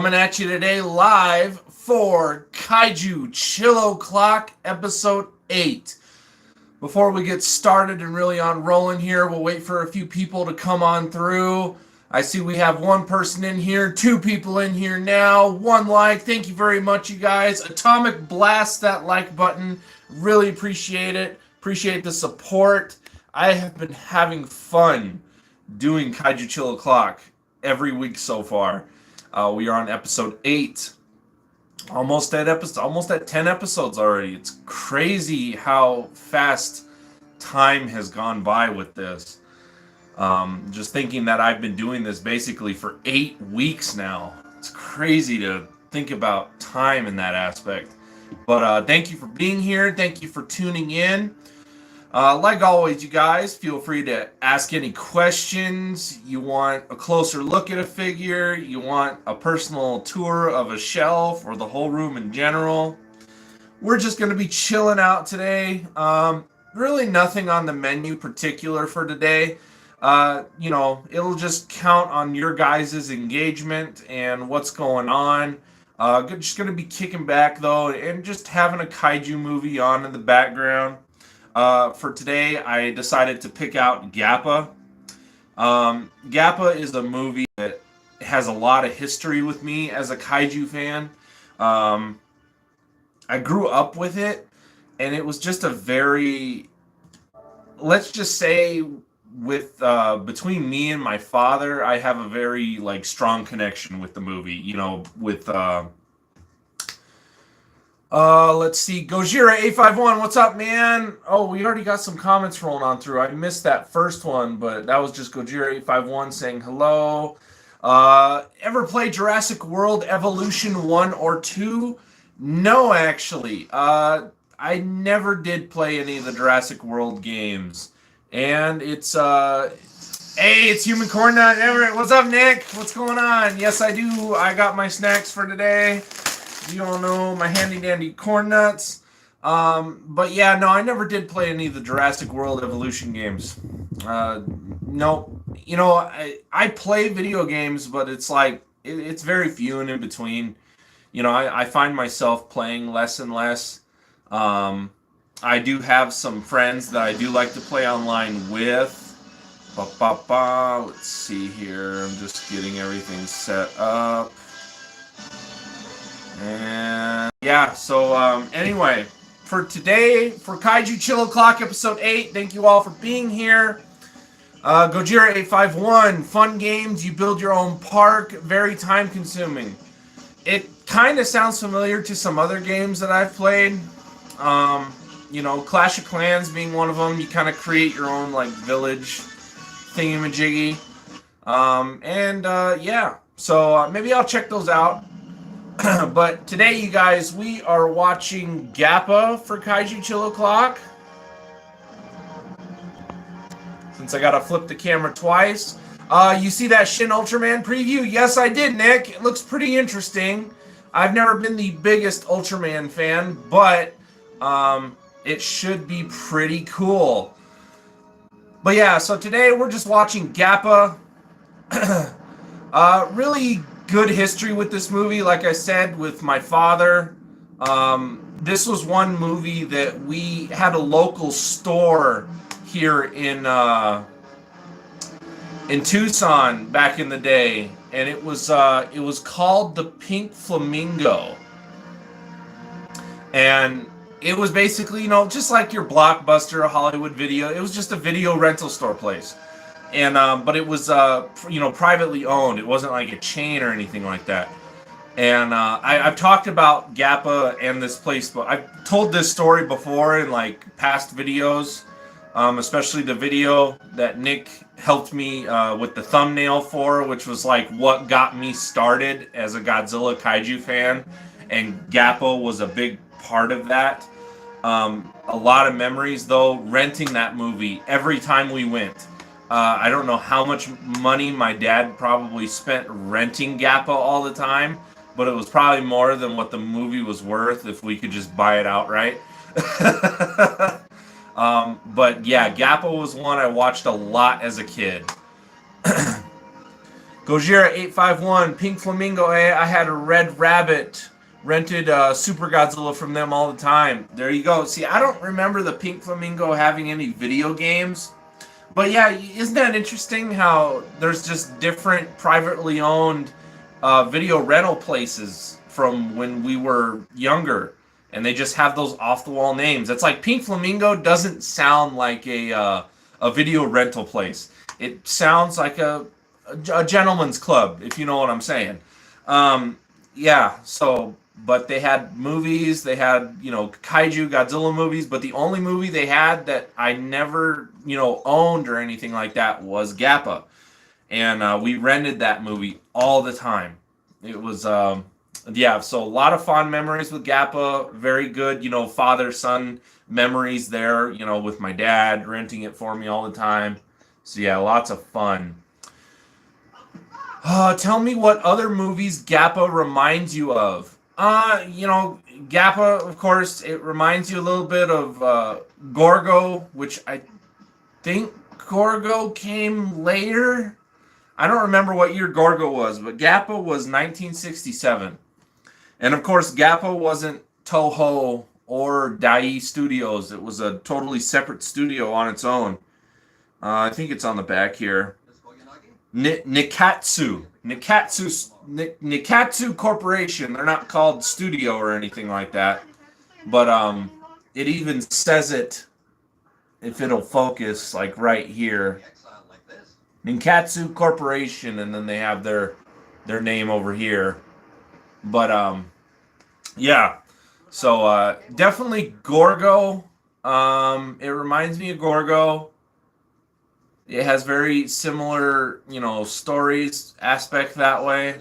Coming at you today live for Kaiju Chill O'Clock Episode 8. Before we get started and really on rolling here, we'll wait for a few people to come on through. I see we have one person in here, two people in here now, one like. Thank you very much, you guys. Atomic blast that like button. Really appreciate it. Appreciate the support. I have been having fun doing Kaiju Chill O'Clock every week so far. We are on episode 8. Almost at 10 episodes already. It's crazy how fast time has gone by with this. Just thinking that I've been doing this basically for 8 weeks now. It's crazy to think about time in that aspect. But thank you for being here. Thank you for tuning in. Like always, you guys, feel free to ask any questions. You want a closer look at a figure, you want a personal tour of a shelf or the whole room in general. We're just going to be chilling out today. Really nothing on the menu particular for today. It'll just count on your guys' engagement and what's going on. Just going to be kicking back, though, and just having a kaiju movie on in the background. For today, I decided to pick out Gappa. Gappa is a movie that has a lot of history with me as a kaiju fan. I grew up with it, and it was just a very, let's just say, with between me and my father, I have a very strong connection with the movie. Let's see. Gojira851, what's up, man? Oh, we already got some comments rolling on through. I missed that first one, but that was just Gojira851 saying hello. Ever play Jurassic World Evolution 1 or 2? No, actually. I never did play any of the Jurassic World games. And it's, hey, it's Human Corn Nut. Everett, what's up, Nick? What's going on? Yes, I do. I got my snacks for today. You all know my handy dandy corn nuts. But yeah, no, I never did play any of the Jurassic World Evolution games. No, I play video games, but it's it's very few and in between. I find myself playing less and less. I do have some friends that I do like to play online with. Let's see here. I'm just getting everything set up. And yeah, so anyway, for today, for Kaiju Chill O'Clock Episode 8, thank you all for being here. Gojira851, fun games, you build your own park, very time consuming. It kind of sounds familiar to some other games that I've played. Clash of Clans being one of them. You kind of create your own village thingamajiggy. Yeah, so maybe I'll check those out. But today, you guys, we are watching Gappa for Kaiju Chill O'Clock. Since I gotta flip the camera twice. You see that Shin Ultraman preview? Yes, I did, Nick. It looks pretty interesting. I've never been the biggest Ultraman fan, but it should be pretty cool. But yeah, so today we're just watching Gappa. Really good history with this movie, like I said, with my father. This was one movie that we had a local store here in Tucson back in the day, and it was called the Pink Flamingo, and it was basically just like your Blockbuster, Hollywood Video. It was just a video rental store place. And but it was privately owned. It wasn't like a chain or anything like that. And I've talked about Gappa and this place, but I've told this story before in past videos, especially the video that Nick helped me with the thumbnail for, which was what got me started as a Godzilla kaiju fan, and Gappa was a big part of that. A lot of memories though, renting that movie every time we went. I don't know how much money my dad probably spent renting Gappa all the time, but it was probably more than what the movie was worth if we could just buy it outright. But yeah, Gappa was one I watched a lot as a kid. Gojira851, Pink Flamingo. Hey, I had a Red Rabbit. Rented Super Godzilla from them all the time. There you go. See, I don't remember the Pink Flamingo having any video games. But yeah, isn't that interesting how there's just different privately owned video rental places from when we were younger, and they just have those off the wall names. It's like Pink Flamingo doesn't sound like a video rental place. It sounds like a gentleman's club, if you know what I'm saying. Yeah, so but they had movies, they had, Kaiju, Godzilla movies, but the only movie they had that I never, owned or anything like that was Gappa. And we rented that movie all the time. It was, yeah, so a lot of fond memories with Gappa, very good, father-son memories there, with my dad renting it for me all the time. So yeah, lots of fun. Tell me what other movies Gappa reminds you of. Gappa, of course, it reminds you a little bit of Gorgo, which I think Gorgo came later. I don't remember what year Gorgo was, but Gappa was 1967. And of course, Gappa wasn't Toho or Dai Studios. It was a totally separate studio on its own. I think it's on the back here. Nikatsu Corporation. They're not called studio or anything like that, but it even says it, if it'll focus, like right here, Ninkatsu Corporation, and then they have their name over here. But yeah, so definitely Gorgo. It reminds me of Gorgo. It has very similar, stories aspect that way.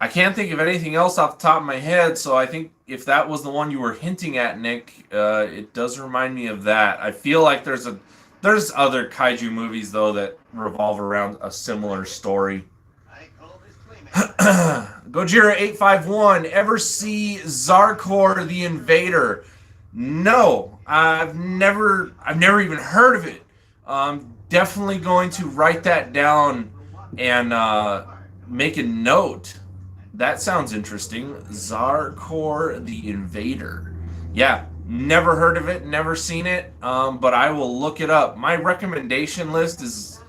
I can't think of anything else off the top of my head, so I think if that was the one you were hinting at, Nick, it does remind me of that. I feel like there's other kaiju movies, though, that revolve around a similar story. Gojira851, ever see Zarkor the Invader? No, I've never even heard of it. Definitely going to write that down and make a note. That sounds interesting. Zarkor the Invader. Yeah, never heard of it, never seen it, but I will look it up. My recommendation list is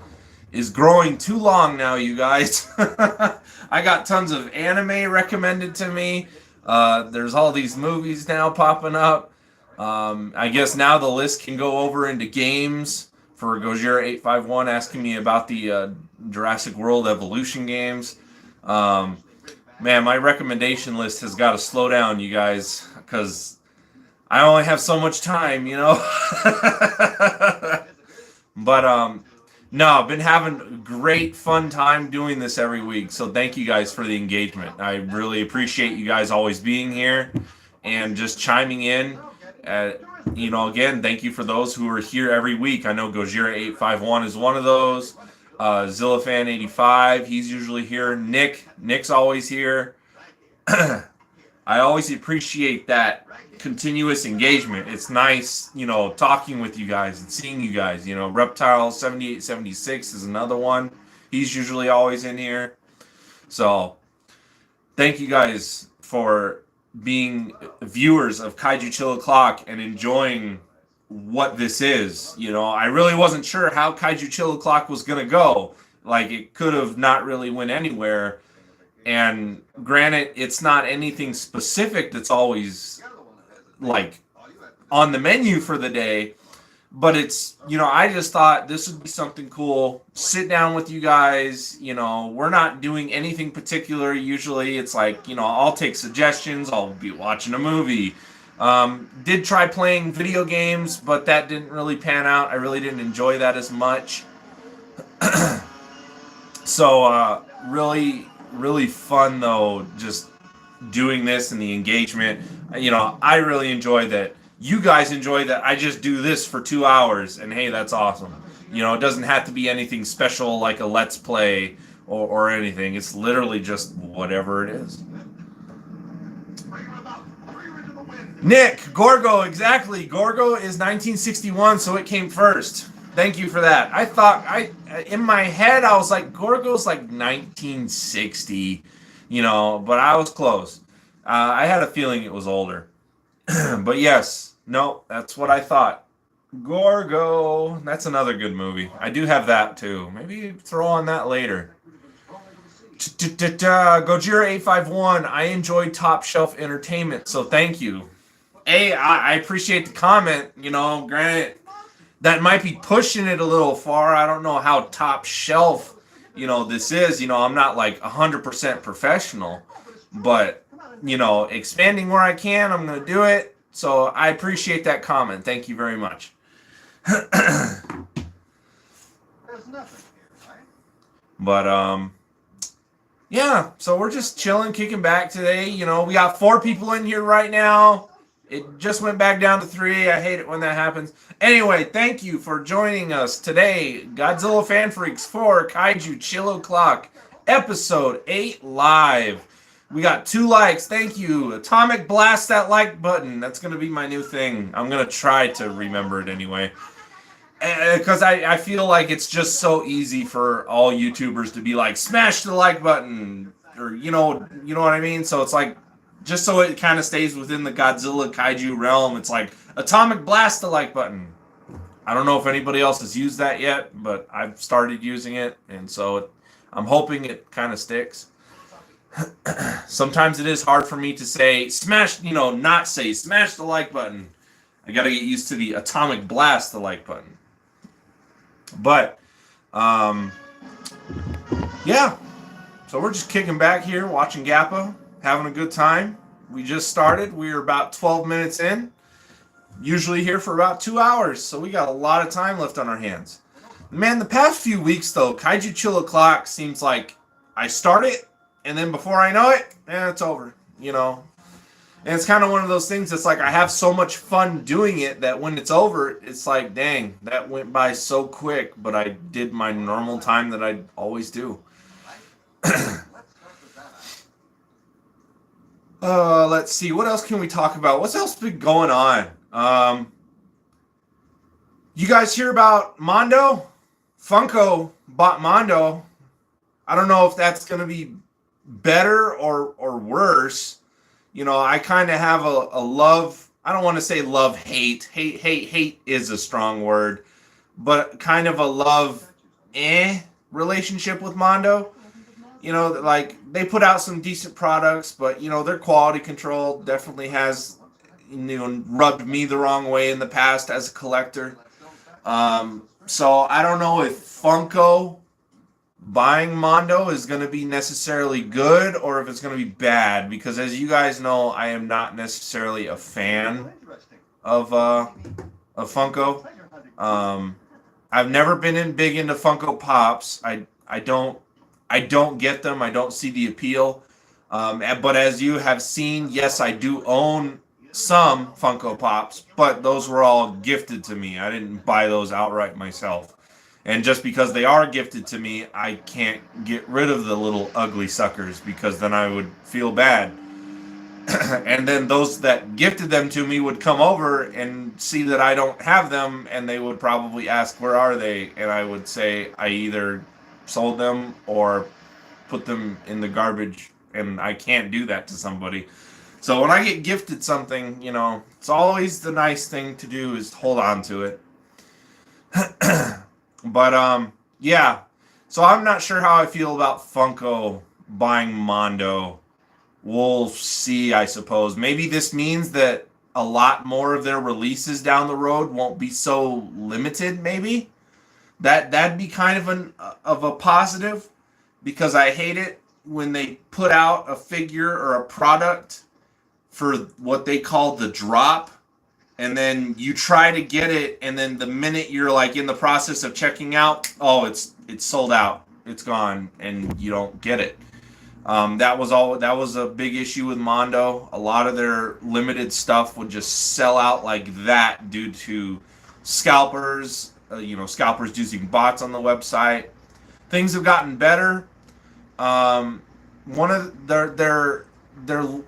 growing too long now, you guys. I got tons of anime recommended to me. There's all these movies now popping up. I guess now the list can go over into games. For Gojira851 asking me about the Jurassic World Evolution games. Man, my recommendation list has got to slow down, you guys, because I only have so much time, But, no, I've been having a great fun time doing this every week, so thank you guys for the engagement. I really appreciate you guys always being here and just chiming in. Again, thank you for those who are here every week. I know Gojira851 is one of those. Zillafan85, he's usually here. Nick's always here. I always appreciate that continuous engagement. It's nice, talking with you guys and seeing you guys. Reptile7876 is another one. He's usually always in here. So, thank you guys for being viewers of Kaiju Chill O'Clock and enjoying what this is. I really wasn't sure how Kaiju Chill O'Clock was going to go. Like, it could have not really went anywhere. And granted, it's not anything specific that's always, like, on the menu for the day. But it's, I just thought this would be something cool. Sit down with you guys. We're not doing anything particular. Usually it's like, I'll take suggestions. I'll be watching a movie. Did try playing video games, but that didn't really pan out. I really didn't enjoy that as much. So, really, really fun, though, just doing this and the engagement. I really enjoy that. You guys enjoy that I just do this for 2 hours, and hey, that's awesome. It doesn't have to be anything special like a Let's Play or anything. It's literally just whatever it is. Nick, Gorgo, exactly. Gorgo is 1961, so it came first. Thank you for that. I thought in my head I was like Gorgo's like 1960, but I was close. I had a feeling it was older. But yes, no, that's what I thought. Gorgo. That's another good movie. I do have that too. Maybe throw on that later. Gojira851. I enjoyed Top Shelf Entertainment, so thank you. I appreciate the comment. Granted, that might be pushing it a little far. I don't know how top shelf, this is. I'm not like 100% professional, but expanding where I can, I'm gonna do it. So I appreciate that comment. Thank you very much. But yeah. So we're just chilling, kicking back today. We got 4 people in here right now. It just went back down to 3. I hate it when that happens. Anyway, thank you for joining us today. Godzilla Fan Freaks 4 Kaiju Chill O'Clock, Episode 8 live. We got 2 likes. Thank you. Atomic Blast that like button. That's going to be my new thing. I'm going to try to remember it anyway. Because I feel like it's just so easy for all YouTubers to be like, smash the like button. Or, you know what I mean? So it's like, just so it kind of stays within the Godzilla Kaiju realm, it's like Atomic Blast the like button. I don't know if anybody else has used that yet, but I've started using it, and so I'm hoping it kind of sticks. Sometimes it is hard for me to say smash, not say smash the like button. I got to get used to the Atomic Blast the like button. But, yeah. So we're just kicking back here, watching Gappa. Having a good time. We just started. We are about 12 minutes in. Usually here for about 2 hours. So we got a lot of time left on our hands. Man, the past few weeks, though, Kaiju Chill O'Clock seems like I start it, and then before I know it, it's over. And it's kind of one of those things that's like I have so much fun doing it that when it's over, it's like, dang, that went by so quick. But I did my normal time that I always do. Let's see. What else can we talk about? What's else been going on? You guys hear about Mondo? Funko bought Mondo. I don't know if that's going to be better or worse. I kind of have a love. I don't want to say love-hate. Hate is a strong word. But kind of a love-eh relationship with Mondo. Like they put out some decent products, but their quality control definitely has rubbed me the wrong way in the past as a collector. So I don't know if Funko buying Mondo is going to be necessarily good or if it's going to be bad, because as you guys know, I am not necessarily a fan of Funko. I've never been big into Funko Pops. I don't get them. I don't see the appeal. But as you have seen, yes, I do own some Funko Pops, but those were all gifted to me. I didn't buy those outright myself. And just because they are gifted to me, I can't get rid of the little ugly suckers because then I would feel bad. And then those that gifted them to me would come over and see that I don't have them, and they would probably ask, where are they? And I would say, I either sold them or put them in the garbage, and I can't do that to somebody. So when I get gifted something, it's always the nice thing to do is hold on to it. But yeah, so I'm not sure how I feel about Funko buying Mondo. We'll see, I suppose. Maybe this means that a lot more of their releases down the road won't be so limited, maybe. That'd be kind of a positive, because I hate it when they put out a figure or a product for what they call the drop, and then you try to get it, and then the minute you're like in the process of checking out, oh, it's sold out, it's gone, and you don't get it. That was a big issue with Mondo. A lot of their limited stuff would just sell out like that due to scalpers. Scalpers using bots on the website. Things have gotten better. One of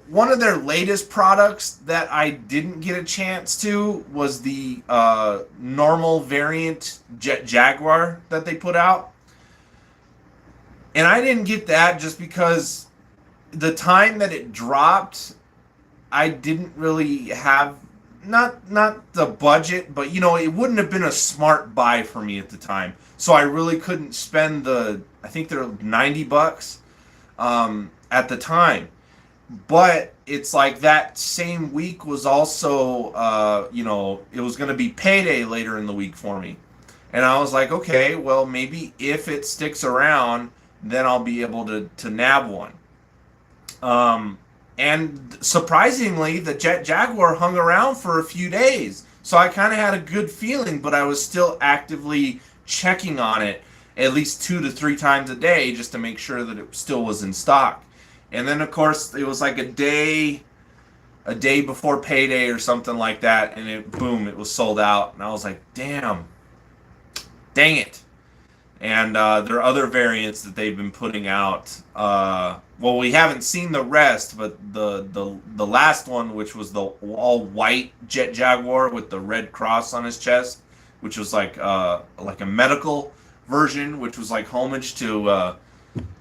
one of their latest products that I didn't get a chance to was the normal variant Jet Jaguar that they put out. And I didn't get that just because the time that it dropped, I didn't really have not the budget, but it wouldn't have been a smart buy for me at the time. So I really couldn't spend I think they're $90 at the time. But it's like that same week was also it was going to be payday later in the week for me. And I was like, okay, well, maybe if it sticks around, then I'll be able to nab one. And surprisingly, the Jet Jaguar hung around for a few days. So I kind of had a good feeling, but I was still actively checking on it at least 2 to 3 times a day just to make sure that it still was in stock. And then, of course, it was like a day before payday or something like that, and it was sold out. And I was like, dang it. And there are other variants that they've been putting out. Well, we haven't seen the rest, but the last one, which was the all white Jet Jaguar with the red cross on his chest, which was like a medical version, which was like homage to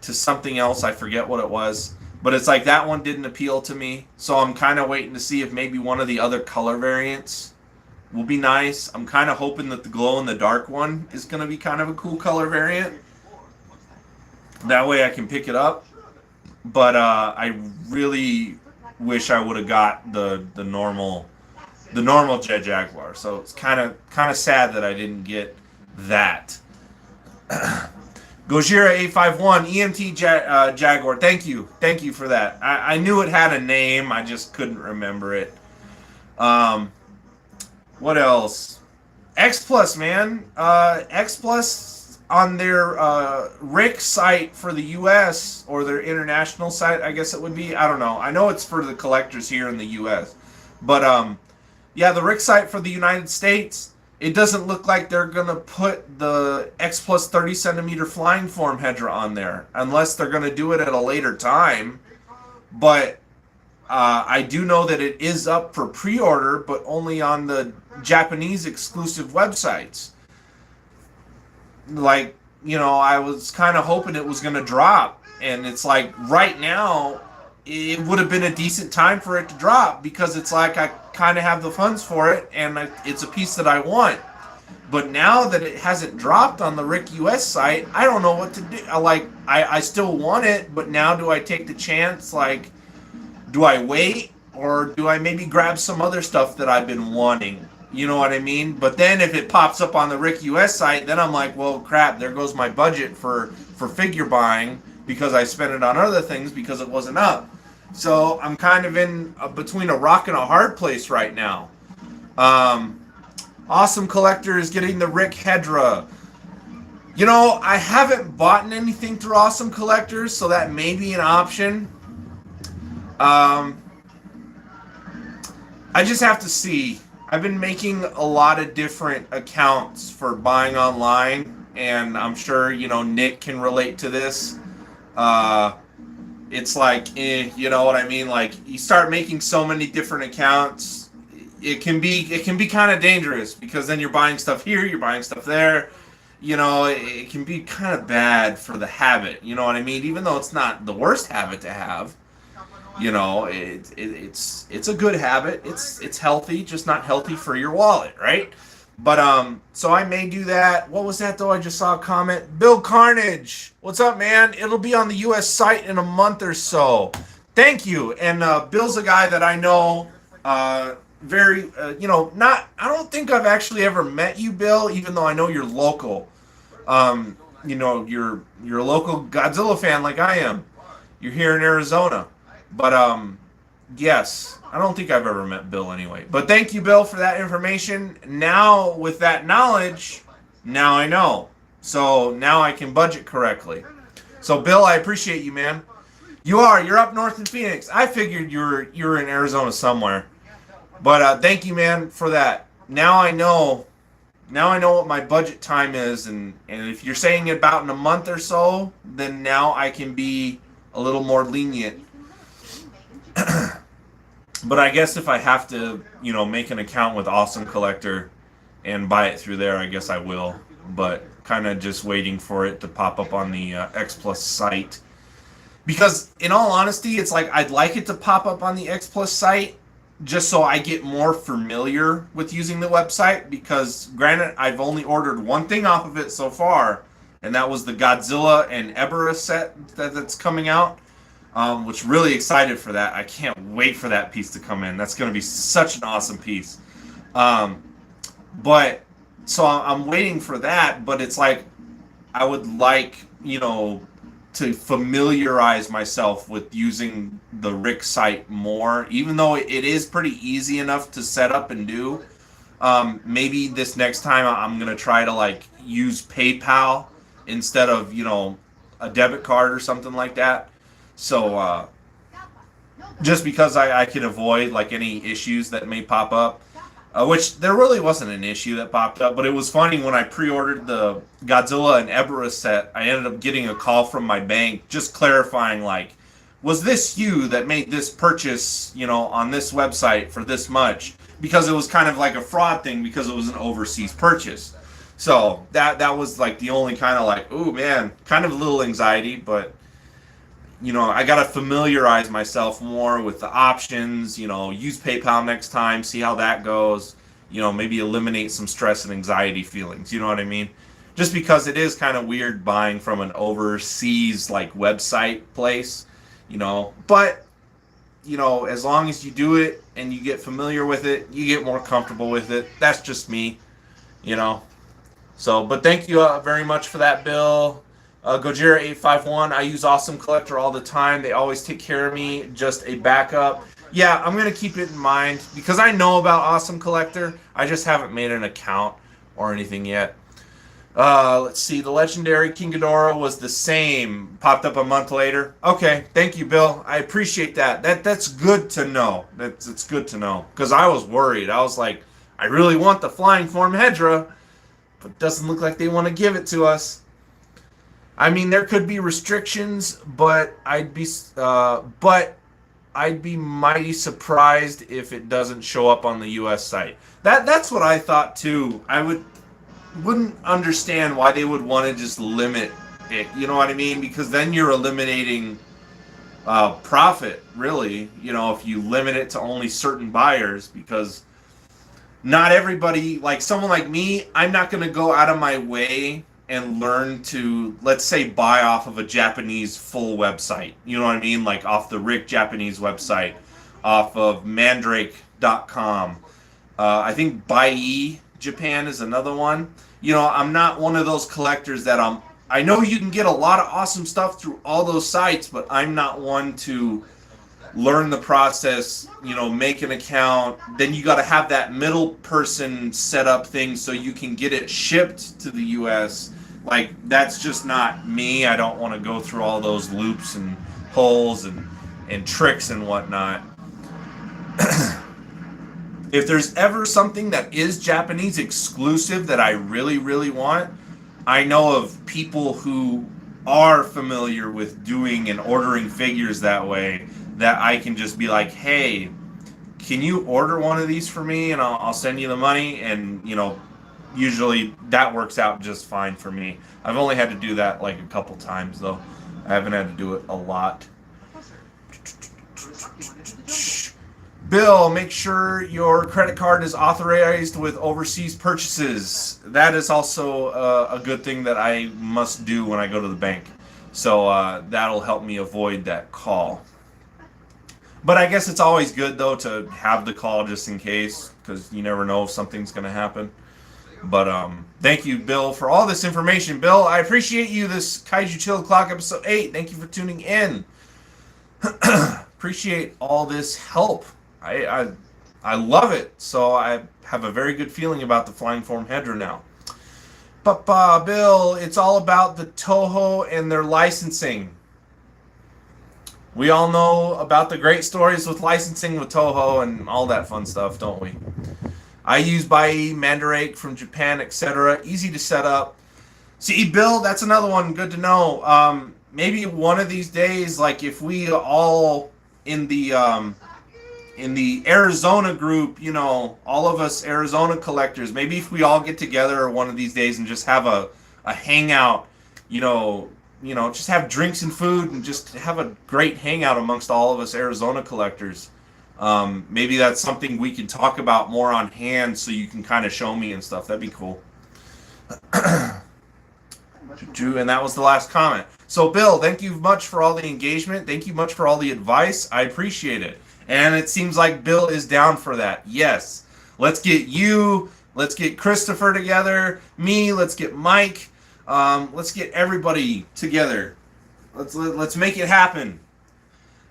something else. I forget what it was, but it's like that one didn't appeal to me. So I'm kind of waiting to see if maybe one of the other color variants will be nice. I'm kind of hoping that the glow in the dark one is going to be kind of a cool color variant. That way I can pick it up. But I really wish I would have got the normal Jet Jaguar. So it's kind of sad that I didn't get that. Gojira 851 EMT Jaguar. Thank you for that. I knew it had a name. I just couldn't remember it. What else? X Plus, man. X Plus on their RIC site for the U.S. or their international site, I guess it would be. I don't know. I know it's for the collectors here in the U.S. But yeah, the RIC site for the United States, it doesn't look like they're going to put the X Plus 30 centimeter flying form Hedra on there, unless they're going to do it at a later time. But I do know that it is up for pre-order, but only on the Japanese exclusive websites. Like, I was kind of hoping it was going to drop. And it's like, right now, it would have been a decent time for it to drop, because it's like I kind of have the funds for it, and it's a piece that I want. But now that it hasn't dropped on the RIC US site, I don't know what to do. I still want it, but now do I take the chance? Like, do I wait, or do I maybe grab some other stuff that I've been wanting? You know what I mean? But then if it pops up on the RIC US site, then I'm like, well, crap, there goes my budget for figure buying, because I spent it on other things because it wasn't up. So I'm kind of in between a rock and a hard place right now. Awesome Collector is getting the RIC Hedra. I haven't bought anything through Awesome Collectors, so that may be an option. I just have to see. I've been making a lot of different accounts for buying online, and I'm sure, Nick can relate to this. It's like, you know what I mean? Like, you start making so many different accounts, it can be kind of dangerous, because then you're buying stuff here, you're buying stuff there. It can be kind of bad for the habit. You know what I mean? Even though it's not the worst habit to have. It's a good habit. It's healthy, just not healthy for your wallet, right? But so I may do that. What was that though? I just saw a comment. Bill Carnage, what's up, man? It'll be on the U.S. site in a month or so. Thank you. And Bill's a guy that I know very. I don't think I've actually ever met you, Bill, even though I know you're local. You're a local Godzilla fan like I am. You're here in Arizona. But, yes, I don't think I've ever met Bill anyway. But thank you, Bill, for that information. Now, with that knowledge, now I know. So now I can budget correctly. So, Bill, I appreciate you, man. You're up north in Phoenix. I figured you're in Arizona somewhere. But thank you, man, for that. Now I know what my budget time is. And if you're saying about in a month or so, then now I can be a little more lenient. But I guess if I have to, make an account with Awesome Collector and buy it through there, I guess I will. But kind of just waiting for it to pop up on the X Plus site. Because in all honesty, it's like I'd like it to pop up on the X Plus site just so I get more familiar with using the website. Because granted, I've only ordered one thing off of it so far, and that was the Godzilla and Ebera set that's coming out. Which really excited for that. I can't wait for that piece to come in. That's going to be such an awesome piece. But so I'm waiting for that. But it's like I would like to familiarize myself with using the Rick site more, even though it is pretty easy enough to set up and do. Maybe this next time I'm gonna try to like use PayPal instead of a debit card or something like that. So just because I could avoid like any issues that may pop up, which there really wasn't an issue that popped up, but it was funny when I pre-ordered the Godzilla and Ebera set. I ended up getting a call from my bank just clarifying like, was this you that made this purchase, on this website for this much? Because it was kind of like a fraud thing because it was an overseas purchase. So that was like the only kind of like, ooh man, kind of a little anxiety, but I got to familiarize myself more with the options, use PayPal next time, see how that goes, maybe eliminate some stress and anxiety feelings, you know what I mean? Just because it is kind of weird buying from an overseas like website place, but as long as you do it and you get familiar with it, you get more comfortable with it. That's just me, So, but thank you very much for that, Bill. Gojira851, I use Awesome Collector all the time. They always take care of me. Just a backup. Yeah, I'm going to keep it in mind because I know about Awesome Collector. I just haven't made an account or anything yet. Let's see. The Legendary King Ghidorah was the same. Popped up a month later. Okay, thank you, Bill. I appreciate that. That's good to know. It's good to know because I was worried. I was like, I really want the Flying Form Hedra, but it doesn't look like they want to give it to us. I mean, there could be restrictions, but I'd be mighty surprised if it doesn't show up on the U.S. site. That's what I thought too. I wouldn't understand why they would want to just limit it. You know what I mean? Because then you're eliminating profit, really. If you limit it to only certain buyers, because not everybody, like someone like me, I'm not going to go out of my way and learn to, let's say, buy off of a Japanese full website. You know what I mean? Like off the Rick Japanese website, off of Mandrake.com. I think Bai Japan is another one. I'm not one of those collectors that I know you can get a lot of awesome stuff through all those sites, but I'm not one to learn the process, make an account. Then you got to have that middle person set up thing so you can get it shipped to the U.S. Like, that's just not me. I don't want to go through all those loops and holes and tricks and whatnot. If there's ever something that is Japanese exclusive that I really, really want, I know of people who are familiar with doing and ordering figures that way, that I can just be like, hey, can you order one of these for me and I'll send you the money? And, usually that works out just fine for me. I've only had to do that like a couple times, though. I haven't had to do it a lot. Bill, make sure your credit card is authorized with overseas purchases. That is also a good thing that I must do when I go to the bank. So that'll help me avoid that call. But I guess it's always good, though, to have the call just in case, because you never know if something's going to happen. But thank you, Bill, for all this information. Bill, I appreciate you, this Kaiju Chill Clock episode 8. Thank you for tuning in. Appreciate all this help. I love it. So I have a very good feeling about the Flying Form Hedra now. But Bill, it's all about the Toho and their licensing. We all know about the great stories with licensing with Toho and all that fun stuff, don't we? I use Bai, Mandrake from Japan, etc. Easy to set up. See, Bill, that's another one. Good to know. Maybe one of these days, like if we all in the in the Arizona group, you know, all of us Arizona collectors, maybe if we all get together one of these days and just have a hangout, you know, just have drinks and food and just have a great hangout amongst all of us Arizona collectors. Maybe that's something we can talk about more on hand, so you can kind of show me and stuff. That'd be cool. And that was the last comment. So, Bill, thank you much for all the engagement. Thank you much for all the advice. I appreciate it. And it seems like Bill is down for that. Yes. Let's get you. Let's get Christopher together. Me. Let's get Mike. Let's get everybody together. Let's make it happen.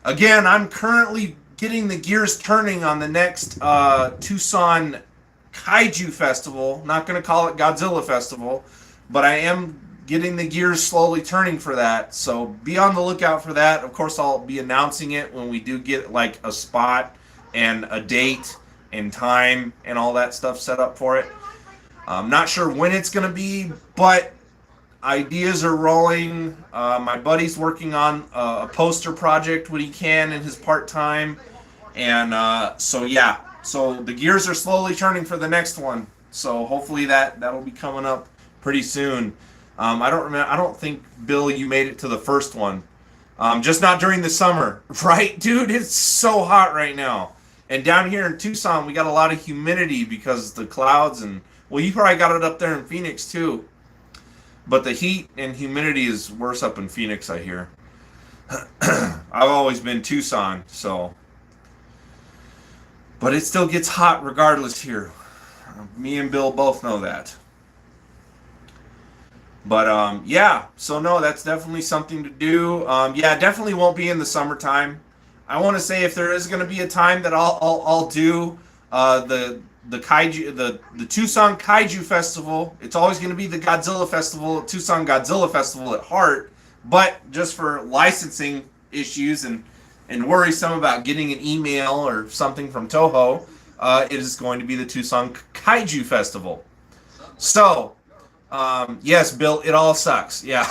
Again, I'm currently getting the gears turning on the next Tucson Kaiju Festival. Not going to call it Godzilla Festival, but I am getting the gears slowly turning for that. So be on the lookout for that. Of course, I'll be announcing it when we do get like a spot and a date and time and all that stuff set up for it. I'm not sure when it's going to be, but ideas are rolling. My buddy's working on a poster project when he can in his part-time. And so the gears are slowly turning for the next one. So hopefully that'll be coming up pretty soon. I don't think, Bill, you made it to the first one. Just not during the summer, right, dude? It's so hot right now. And down here in Tucson, we got a lot of humidity because the clouds and, well, you probably got it up there in Phoenix too. But the heat and humidity is worse up in Phoenix, I hear. I've always been Tucson, so. But it still gets hot regardless here. Me and Bill both know that. But so no, that's definitely something to do. Definitely won't be in the summertime. I want to say if there is going to be a time that I'll do the Kaiju the Tucson Kaiju Festival. It's always going to be the Godzilla Festival, Tucson Godzilla Festival at heart, but just for licensing issues and worrisome about getting an email or something from Toho, it is going to be the Tucson Kaiju Festival. So. Yes, Bill, it all sucks. Yeah,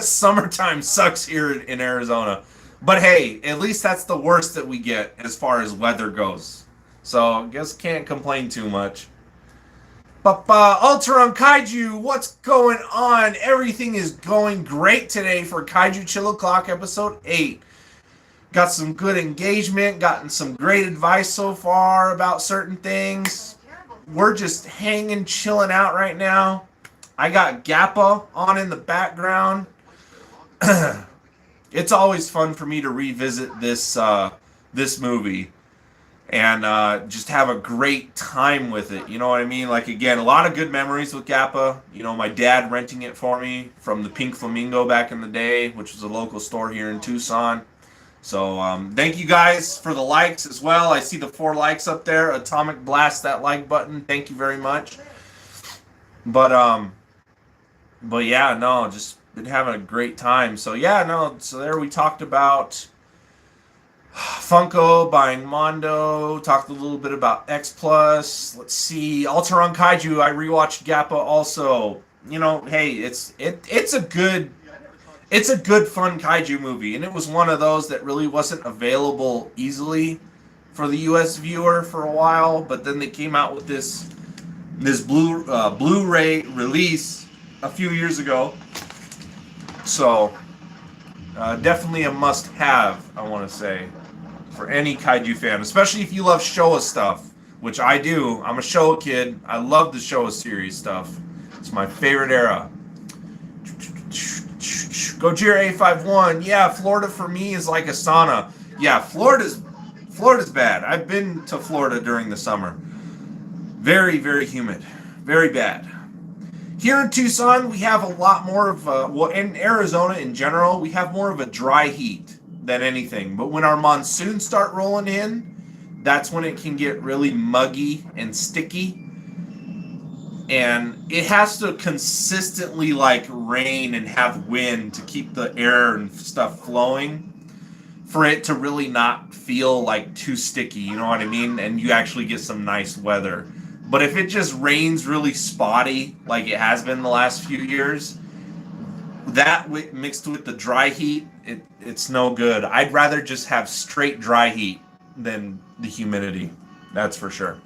summertime sucks here in Arizona. But hey, at least that's the worst that we get as far as weather goes. So I guess can't complain too much. But Ultron Kaiju, what's going on? Everything is going great today for Kaiju Chill O'Clock episode 8. Got some good engagement, gotten some great advice so far about certain things. We're just hanging, chilling out right now. I got Gappa on in the background. It's always fun for me to revisit this movie and just have a great time with it. You know what I mean? Like, again, a lot of good memories with Gappa. You know, my dad renting it for me from the Pink Flamingo back in the day, which was a local store here in Tucson. So thank you guys for the likes as well. I see the 4 likes up there. Atomic Blast that like button. Thank you very much. But yeah, no, just been having a great time. So so there we talked about Funko buying Mondo, talked a little bit about X Plus. Let's see, Ultron Kaiju. I rewatched Gappa also. You know, hey, it's a good fun kaiju movie, and it was one of those that really wasn't available easily for the U.S. viewer for a while. But then they came out with this Blu-ray release a few years ago, so definitely a must-have, I want to say, for any kaiju fan, especially if you love Showa stuff, which I do. I'm a Showa kid. I love the Showa series stuff. It's my favorite era. Gojira A51. Yeah, Florida for me is like a sauna. Yeah, Florida's bad. I've been to Florida during the summer. Very, very humid. Very bad. Here in Tucson, we have a lot more of, in Arizona in general, we have more of a dry heat than anything. But when our monsoons start rolling in, that's when it can get really muggy and sticky. And it has to consistently like rain and have wind to keep the air and stuff flowing for it to really not feel like too sticky, you know what I mean? And you actually get some nice weather. But if it just rains really spotty, like it has been the last few years, that mixed with the dry heat, it's no good. I'd rather just have straight dry heat. than the humidity. That's for sure.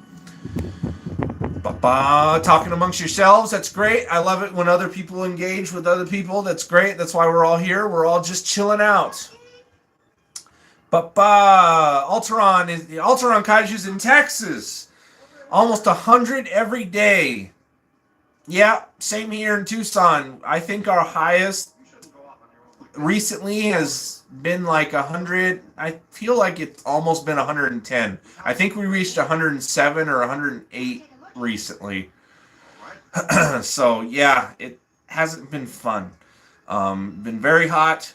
Talking amongst yourselves, that's great. I love it when other people engage with other people. That's great. That's why we're all here. We're all just chilling out. Alteron Kaiju's in Texas. Almost 100 every day. Yeah, same here in Tucson. I think our highest recently has been like 100. I feel like it's almost been 110. I think we reached 107 or 108 recently. So yeah, it hasn't been fun. Been very hot.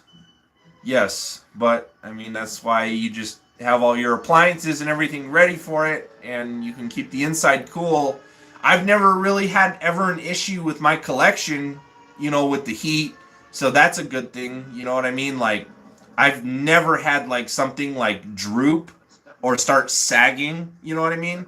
Yes, but I mean that's why you just have all your appliances and everything ready for it, and you can keep the inside cool. I've never really had ever an issue with my collection, with the heat, so that's a good thing. You know what I mean? Like, I've never had like something like droop or start sagging. You know what I mean?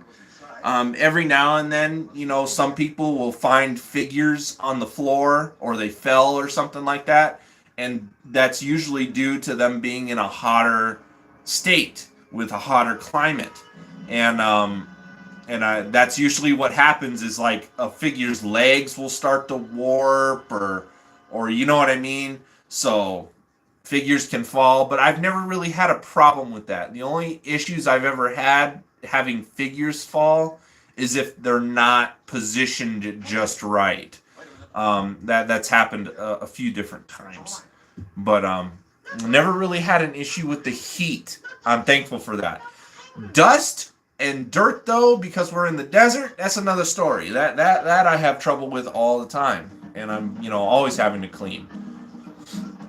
Every now and then, some people will find figures on the floor or they fell or something like that. And that's usually due to them being in a hotter state with a hotter climate. And that's usually what happens is like a figure's legs will start to warp or you know what I mean? So figures can fall, but I've never really had a problem with that. The only issues I've ever had having figures fall is if they're not positioned just right. That's happened a few different times, but never really had an issue with the heat. I'm thankful for that. Dust and dirt though, because we're in the desert, that's another story. That I have trouble with all the time, and I'm always having to clean.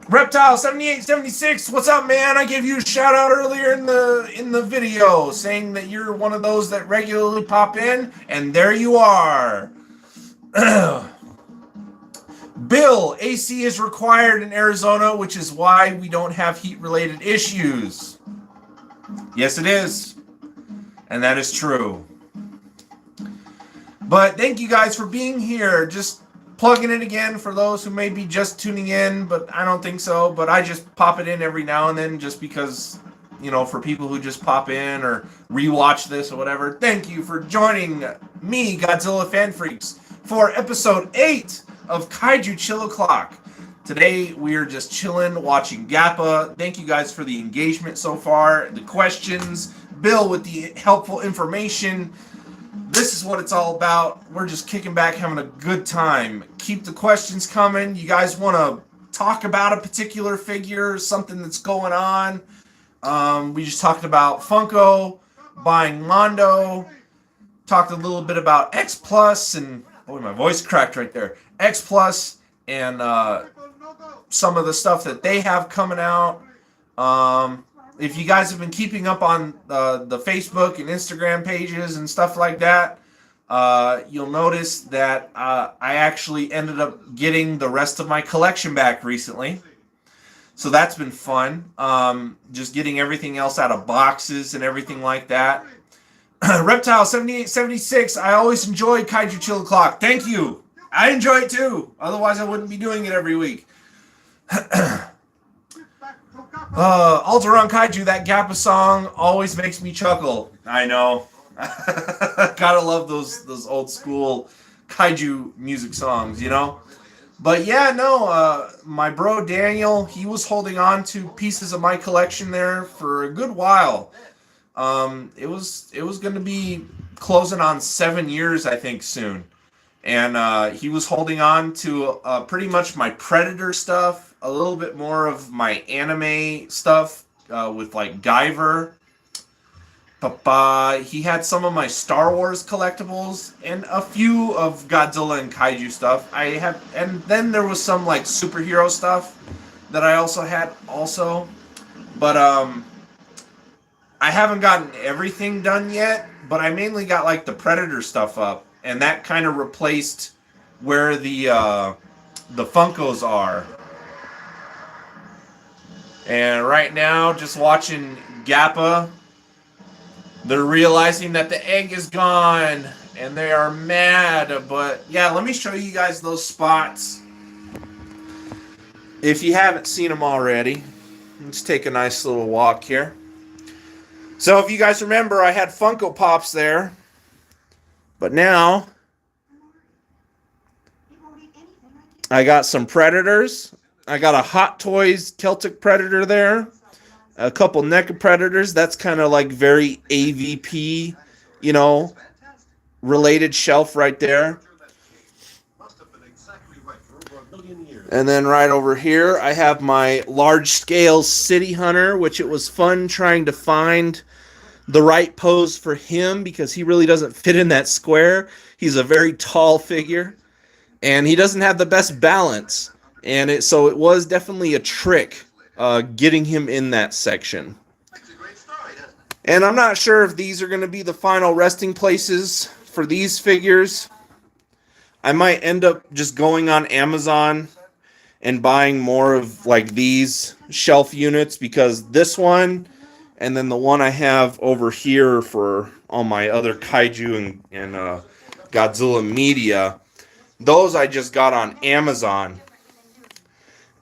Reptile 7876, what's up, man? I gave you a shout out earlier in the video saying that you're one of those that regularly pop in, and there you are. Bill, AC is required in Arizona, which is why we don't have heat-related issues. Yes, it is. And that is true. But thank you guys for being here. Just plugging it again for those who may be just tuning in, but I don't think so. But I just pop it in every now and then just because, for people who just pop in or rewatch this or whatever. Thank you for joining me, Godzilla Fan Freaks, for episode 8 of Kaiju Chill O'Clock. Today we are just chilling, watching Gappa. Thank you guys for the engagement so far, the questions, Bill with the helpful information. This is what it's all about. We're just kicking back, having a good time. Keep the questions coming. You guys want to talk about a particular figure, something that's going on. We just talked about Funko, buying Mondo, talked a little bit about X Plus, and boy, my voice cracked right there. X Plus and some of the stuff that they have coming out. If you guys have been keeping up on the Facebook and Instagram pages and stuff like that, you'll notice that I actually ended up getting the rest of my collection back recently. So that's been fun. Just getting everything else out of boxes and everything like that. Reptile 7876, I always enjoy Kaiju Chill O'Clock. Thank you. I enjoy it too. Otherwise I wouldn't be doing it every week. Alteron Kaiju, that Gappa song always makes me chuckle. I know. Gotta love those old school Kaiju music songs, But yeah, no, my bro Daniel, he was holding on to pieces of my collection there for a good while. It was going to be closing on 7 years, I think, soon. And he was holding on to pretty much my Predator stuff, a little bit more of my anime stuff with like Guyver. But he had some of my Star Wars collectibles and a few of Godzilla and Kaiju stuff. And then there was some like superhero stuff that I also had also. But I haven't gotten everything done yet, but I mainly got like the Predator stuff up, and that kind of replaced where the Funkos are. And right now, just watching Gappa, they're realizing that the egg is gone, and they are mad. But yeah, let me show you guys those spots. If you haven't seen them already, let's take a nice little walk here. So if you guys remember, I had Funko Pops there, but now I got some Predators. I got a Hot Toys Celtic Predator there, a couple NECA Predators. That's kind of like very AVP, you know, related shelf right there. And then right over here, I have my large scale City Hunter, which it was fun trying to find the right pose for him because he really doesn't fit in that square. He's a very tall figure, and he doesn't have the best balance. And so it was definitely a trick getting him in that section. And I'm not sure if these are going to be the final resting places for these figures. I might end up just going on Amazon and buying more of like these shelf units, because this one and then the one I have over here for all my other Kaiju and Godzilla media, those I just got on Amazon.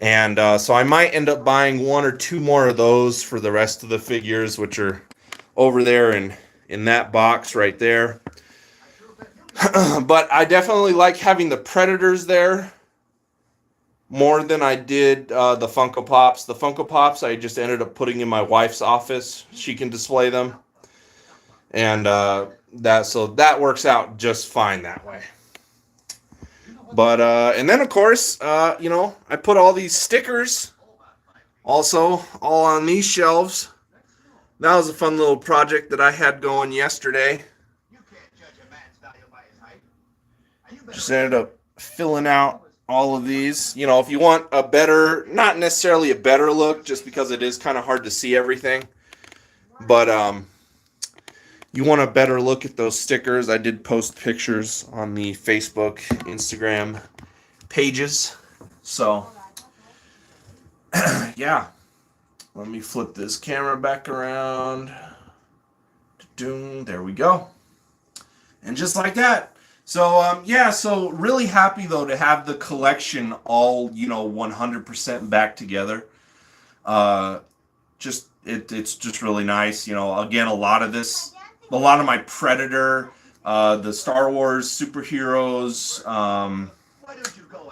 And so I might end up buying one or two more of those for the rest of the figures, which are over there in that box right there. But I definitely like having the Predators there more than I did the Funko Pops. The Funko Pops I just ended up putting in my wife's office. She can display them. And that works out just fine that way. But and then of course, I put all these stickers also all on these shelves. That was a fun little project that I had going yesterday. Just ended up filling out all of these. You know, if you want a better, not necessarily a better look, just because it is kind of hard to see everything, but you want a better look at those stickers, I did post pictures on the Facebook, Instagram pages. So, yeah. Let me flip this camera back around. There we go. And just like that. So, so really happy, though, to have the collection all, 100% back together. It's just really nice. Again, a lot of my Predator, the Star Wars superheroes,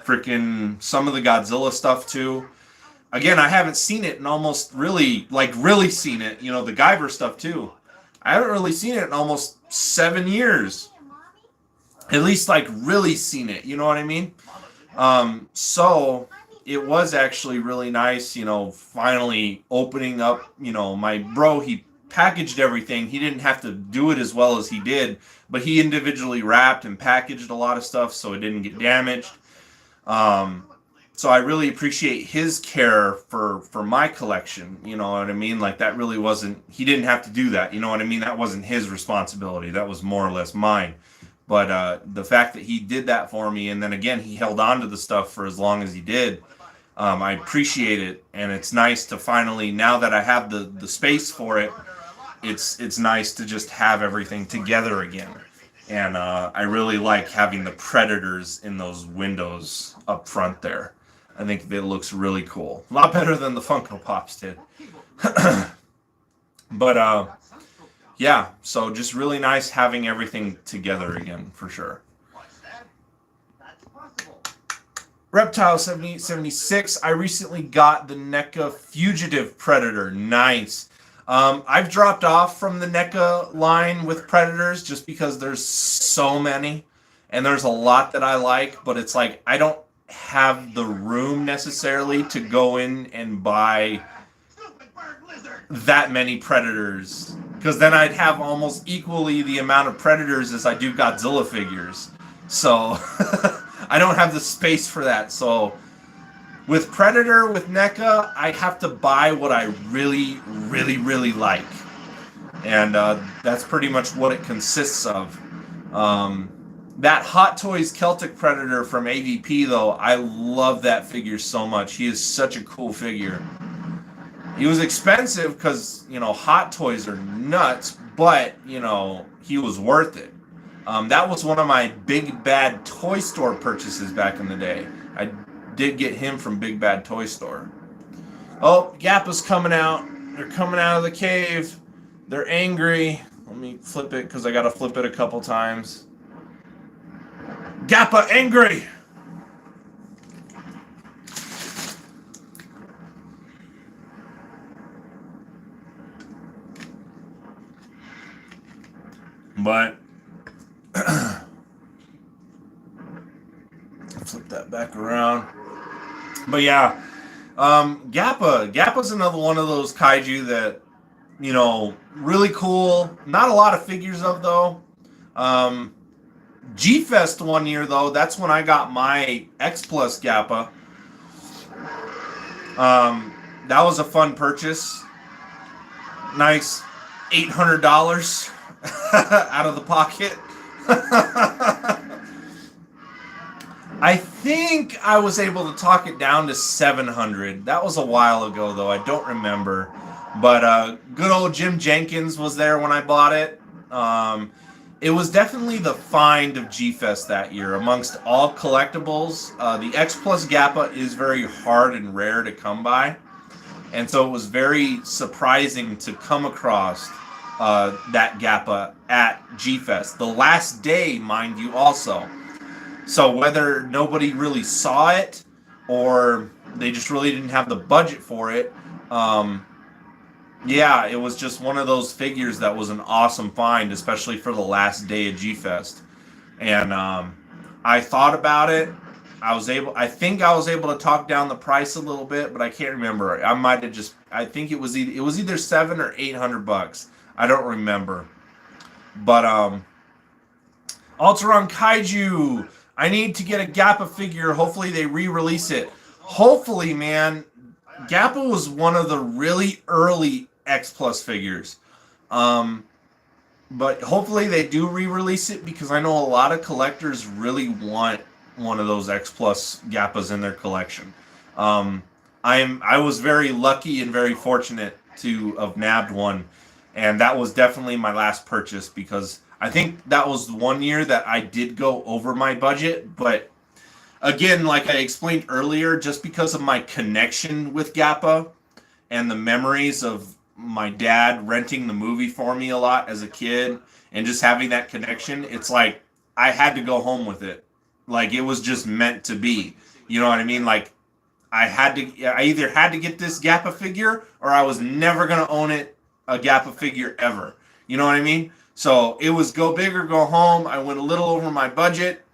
freaking some of the Godzilla stuff, too. Again, I haven't seen it in almost really seen it, the Guyver stuff, too. I haven't really seen it in almost 7 years. At least really seen it, you know what I mean? So it was actually really nice, finally opening up, my bro, he packaged everything. He didn't have to do it as well as he did, but he individually wrapped and packaged a lot of stuff so it didn't get damaged. So I really appreciate his care for my collection, you know what I mean? That really wasn't, he didn't have to do that, you know what I mean? That wasn't his responsibility. That was more or less mine. But the fact that he did that for me, and then again, he held on to the stuff for as long as he did, I appreciate it. And it's nice to finally, now that I have the space for it, it's nice to just have everything together again. And I really like having the Predators in those windows up front there. I think it looks really cool. A lot better than the Funko Pops did. But yeah, so just really nice having everything together again, for sure. Reptile 7876, I recently got the NECA Fugitive Predator. Nice. I've dropped off from the NECA line with Predators just because there's so many, and there's a lot that I like, but it's I don't have the room necessarily to go in and buy that many Predators, because then I'd have almost equally the amount of Predators as I do Godzilla figures. So I don't have the space for that. So with Predator, with NECA, I have to buy what I really, really, really like. And that's pretty much what it consists of. That Hot Toys Celtic Predator from AVP, though, I love that figure so much. He is such a cool figure. He was expensive because, Hot Toys are nuts, but, he was worth it. That was one of my Big Bad Toy Store purchases back in the day. I did get him from Big Bad Toy Store. Oh, Yappa's coming out. They're coming out of the cave. They're angry. Let me flip it because I got to flip it a couple times. Gappa angry. But flip that back around. But yeah, Gappa's another one of those kaiju that, you know, really cool. Not a lot of figures of though. G-Fest one year though, that's when I got my X Plus Gappa. That was a fun purchase. Nice $800 out of the pocket. I think I was able to talk it down to $700. That was a while ago though. I don't remember. But good old Jim Jenkins was there when I bought it. It was definitely the find of G-Fest that year. Amongst all collectibles, the X Plus Gappa is very hard and rare to come by. And so it was very surprising to come across that Gappa at G-Fest. The last day, mind you, also. So whether nobody really saw it or they just really didn't have the budget for it, yeah, it was just one of those figures that was an awesome find, especially for the last day of G-Fest. And I thought about it. I think I was able to talk down the price a little bit, but I can't remember. I might have just, I think it was either $700 or $800. I don't remember. But Alteron Kaiju, I need to get a Gappa figure. Hopefully they re-release it. Hopefully, man. Gappa was one of the really early X Plus figures. But hopefully they do re-release it because I know a lot of collectors really want one of those X Plus Gappas in their collection. I was very lucky and very fortunate to have nabbed one, and that was definitely my last purchase because I think that was the one year that I did go over my budget. But again, like I explained earlier, just because of my connection with Gappa and the memories of my dad renting the movie for me a lot as a kid and just having that connection, it's like I had to go home with it. Like it was just meant to be. You know what I mean? Like I either had to get this Gappa figure or I was never going to own a Gappa figure ever. You know what I mean? So it was go big or go home. I went a little over my budget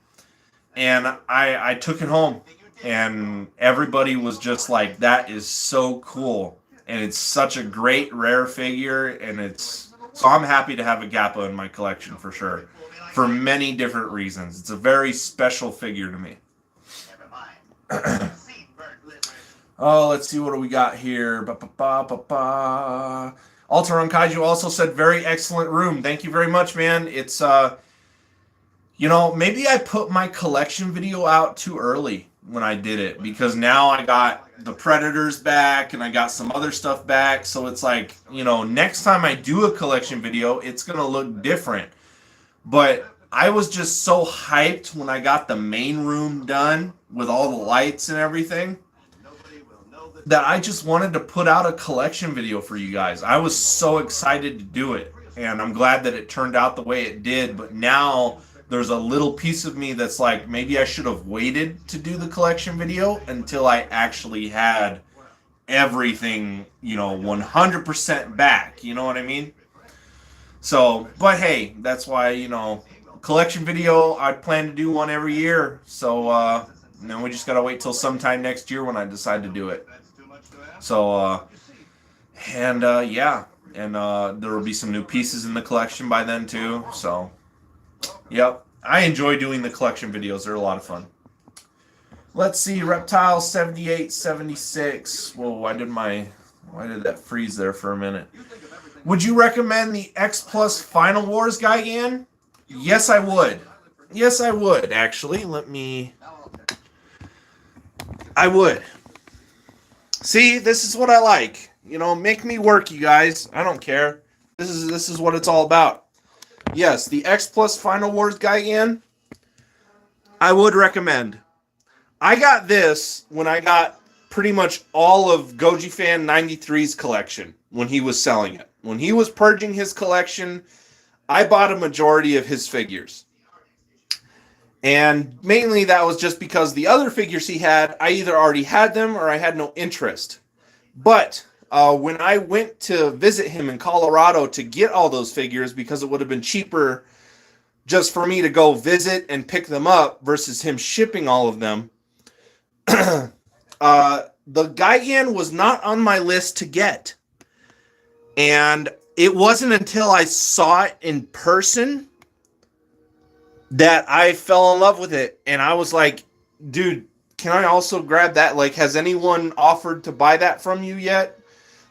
and I took it home. And everybody was just like, that is so cool. And it's such a great rare figure. And so I'm happy to have a Gappa in my collection for sure. For many different reasons. It's a very special figure to me. Oh, let's see what do we got here. Alteron Kaiju also said, very excellent room. Thank you very much, man. It's, maybe I put my collection video out too early when I did it because now I got the Predators back and I got some other stuff back. So it's like, next time I do a collection video, it's going to look different. But I was just so hyped when I got the main room done with all the lights and everything that I just wanted to put out a collection video for you guys. I was so excited to do it, and I'm glad that it turned out the way it did. But now there's a little piece of me that's like, maybe I should have waited to do the collection video until I actually had everything, 100% back. You know what I mean? So, but hey, that's why, collection video, I plan to do one every year. So, then we just got to wait till sometime next year when I decide to do it. So, yeah. And there will be some new pieces in the collection by then, too. So, yep. I enjoy doing the collection videos. They're a lot of fun. Let's see. Reptile 7876. Whoa, why did that freeze there for a minute? Would you recommend the X Plus Final Wars Gigan? Yes, I would. Yes, I would, actually. I would. See, this is what I like. Make me work, you guys. I don't care. This is what it's all about. Yes, the X Plus Final Wars Gigan, I would recommend. I got this when I got pretty much all of Goji Fan 93's collection when he was selling it. When he was purging his collection, I bought a majority of his figures. And mainly that was just because the other figures he had, I either already had them or I had no interest. But when I went to visit him in Colorado to get all those figures, because it would have been cheaper just for me to go visit and pick them up versus him shipping all of them, the Gigan was not on my list to get. And it wasn't until I saw it in person that I fell in love with it. And I was like, dude, can I also grab that? Like, has anyone offered to buy that from you yet?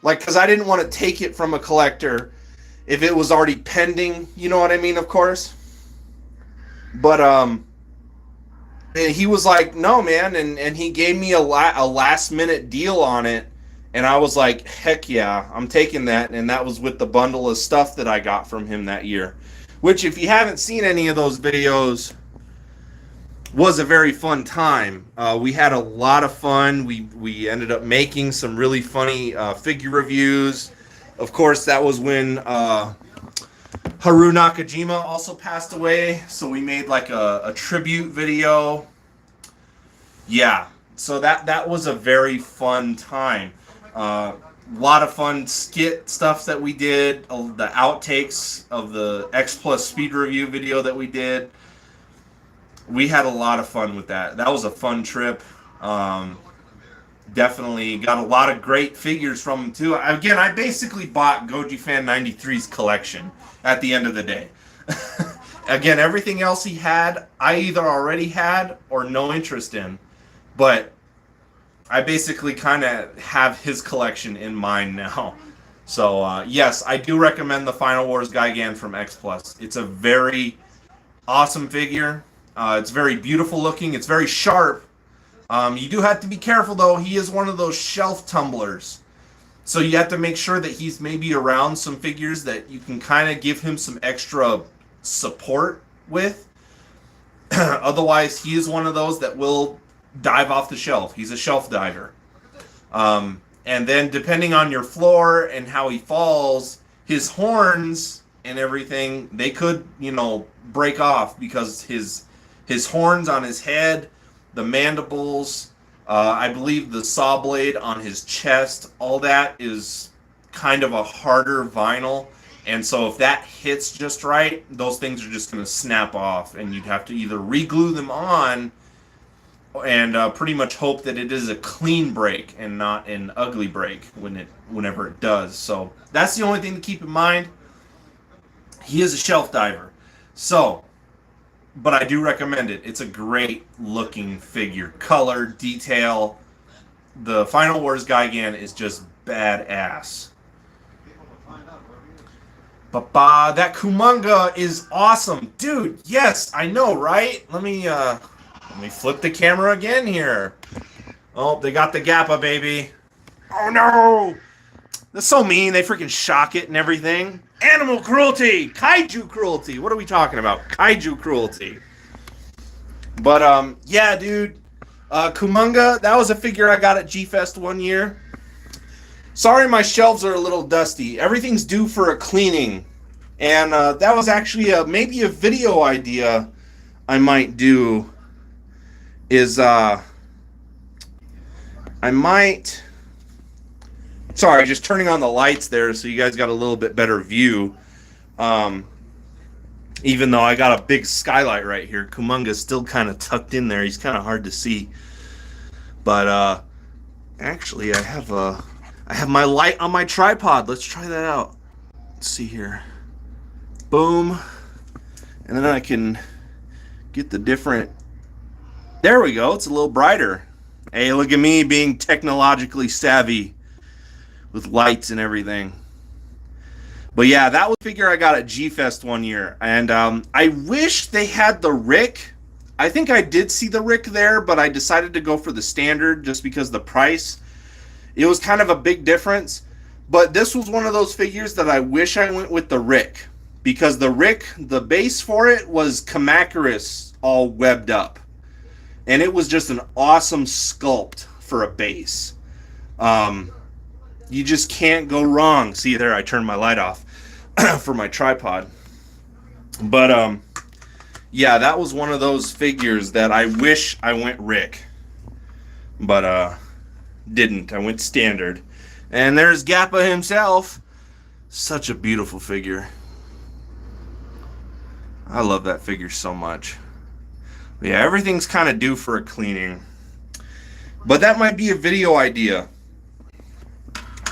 Like, because I didn't want to take it from a collector if it was already pending. You know what I mean, of course. But he was like, no, man. And he gave me a last minute deal on it. And I was like, heck yeah, I'm taking that. And that was with the bundle of stuff that I got from him that year. Which, if you haven't seen any of those videos, was a very fun time. We had a lot of fun. We ended up making some really funny figure reviews. Of course, that was when Haru Nakajima also passed away. So we made like a tribute video. Yeah, so that was a very fun time. A lot of fun skit stuff that we did. The outtakes of the X Plus speed review video that we did. We had a lot of fun with that. That was a fun trip. Definitely got a lot of great figures from him too. Again, I basically bought Goji Fan 93's collection at the end of the day. Again, everything else he had, I either already had or no interest in. But I basically kind of have his collection in mind now. So, yes, I do recommend the Final Wars Gigan from X Plus. It's a very awesome figure. It's very beautiful looking. It's very sharp. You do have to be careful, though. He is one of those shelf tumblers. So you have to make sure that he's maybe around some figures that you can kind of give him some extra support with. Otherwise, he is one of those that will dive off the shelf. He's a shelf diver. And then depending on your floor and how he falls, his horns and everything, they could, break off because his horns on his head, the mandibles, I believe the saw blade on his chest, all that is kind of a harder vinyl. And so if that hits just right, those things are just going to snap off, and you'd have to either re-glue them on and pretty much hope that it is a clean break and not an ugly break whenever it does. So that's the only thing to keep in mind. He is a shelf diver. So, but I do recommend it. It's a great looking figure. Color, detail. The Final Wars Gigan is just badass. That Kumonga is awesome. Dude, yes, I know, right? Let me flip the camera again here. Oh, they got the Gappa, baby. Oh, no. That's so mean. They freaking shock it and everything. Animal cruelty. Kaiju cruelty. What are we talking about? Kaiju cruelty. But, yeah, dude. Kumonga, that was a figure I got at G-Fest one year. Sorry, my shelves are a little dusty. Everything's due for a cleaning. And that was actually maybe a video idea I might do. Is I might, sorry, just turning on the lights there so you guys got a little bit better view. Even though I got a big skylight right here, Kumonga's still kind of tucked in there. He's kind of hard to see. But actually, I have my light on my tripod. Let's try that out. Let's see here. Boom, and then I can get the different. There we go. It's a little brighter. Hey, look at me being technologically savvy with lights and everything. But yeah, that was a figure I got at G-Fest one year. And I wish they had the Rick. I think I did see the Rick there, but I decided to go for the standard just because the price. It was kind of a big difference. But this was one of those figures that I wish I went with the Rick. Because the Rick, the base for it was Kamacuras all webbed up. And it was just an awesome sculpt for a base. You just can't go wrong. See there, I turned my light off for my tripod. But yeah, that was one of those figures that I wish I went Rick, but didn't. I went standard. And there's Gappa himself. Such a beautiful figure. I love that figure so much. But yeah, everything's kind of due for a cleaning. But that might be a video idea.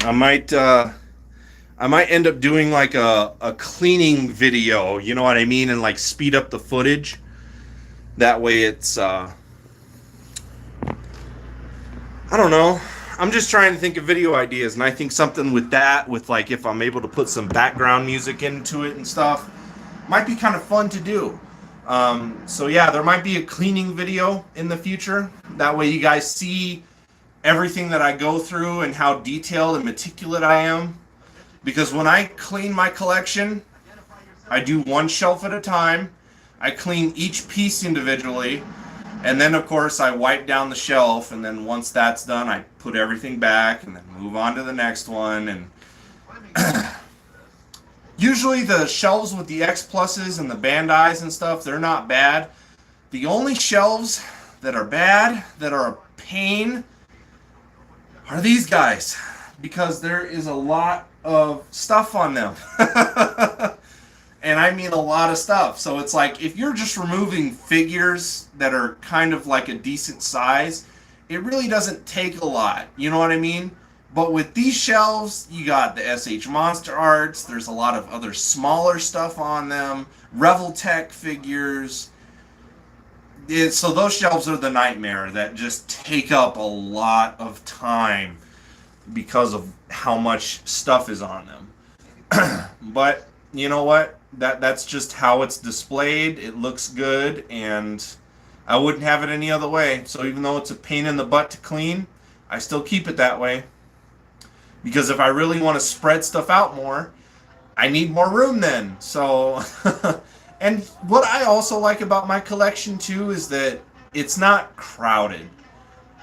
I might end up doing like a cleaning video, you know what I mean, and like speed up the footage. That way it's I don't know. I'm just trying to think of video ideas, and I think something with that, with like if I'm able to put some background music into it and stuff, might be kind of fun to do. So yeah, there might be a cleaning video in the future. That way you guys see everything that I go through and how detailed and meticulous I am. Because when I clean my collection, I do one shelf at a time. I clean each piece individually. And then, of course, I wipe down the shelf. And then once that's done, I put everything back and then move on to the next one. And usually the shelves with the X pluses and the Bandais and stuff, they're not bad. The only shelves that are bad, that are a pain, are these guys. Because there is a lot of stuff on them. And I mean a lot of stuff. So it's like, if you're just removing figures that are kind of like a decent size, it really doesn't take a lot. You know what I mean? But with these shelves, you got the SH Monster Arts. There's a lot of other smaller stuff on them. Reveltech figures. So those shelves are the nightmare that just take up a lot of time because of how much stuff is on them. But you know what? That's just how it's displayed. It looks good, and I wouldn't have it any other way. So even though it's a pain in the butt to clean, I still keep it that way. Because if I really want to spread stuff out more, I need more room then. So, and what I also like about my collection too is that it's not crowded.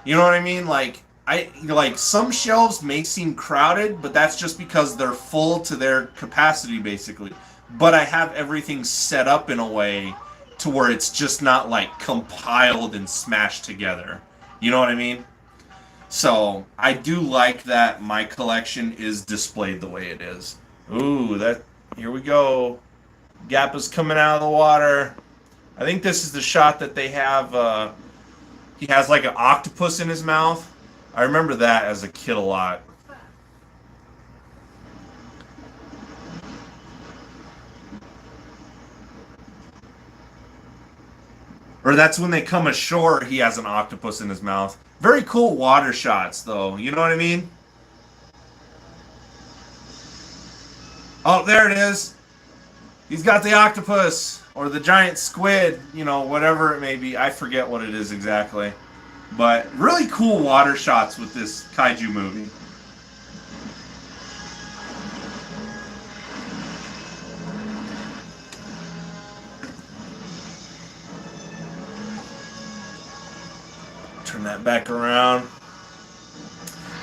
You know what I mean? Like some shelves may seem crowded, but that's just because they're full to their capacity basically. But I have everything set up in a way to where it's just not like compiled and smashed together. You know what I mean? So I do like that my collection is displayed the way it is. Ooh, here we go. Gappa's coming out of the water. I think this is the shot that they have. He has like an octopus in his mouth. I remember that as a kid a lot. Or that's when they come ashore, he has an octopus in his mouth. Very cool water shots, though. You know what I mean? Oh, there it is. He's got the octopus. Or the giant squid. You know, whatever it may be. I forget what it is exactly. But really cool water shots with this Kaiju movie. Turn that back around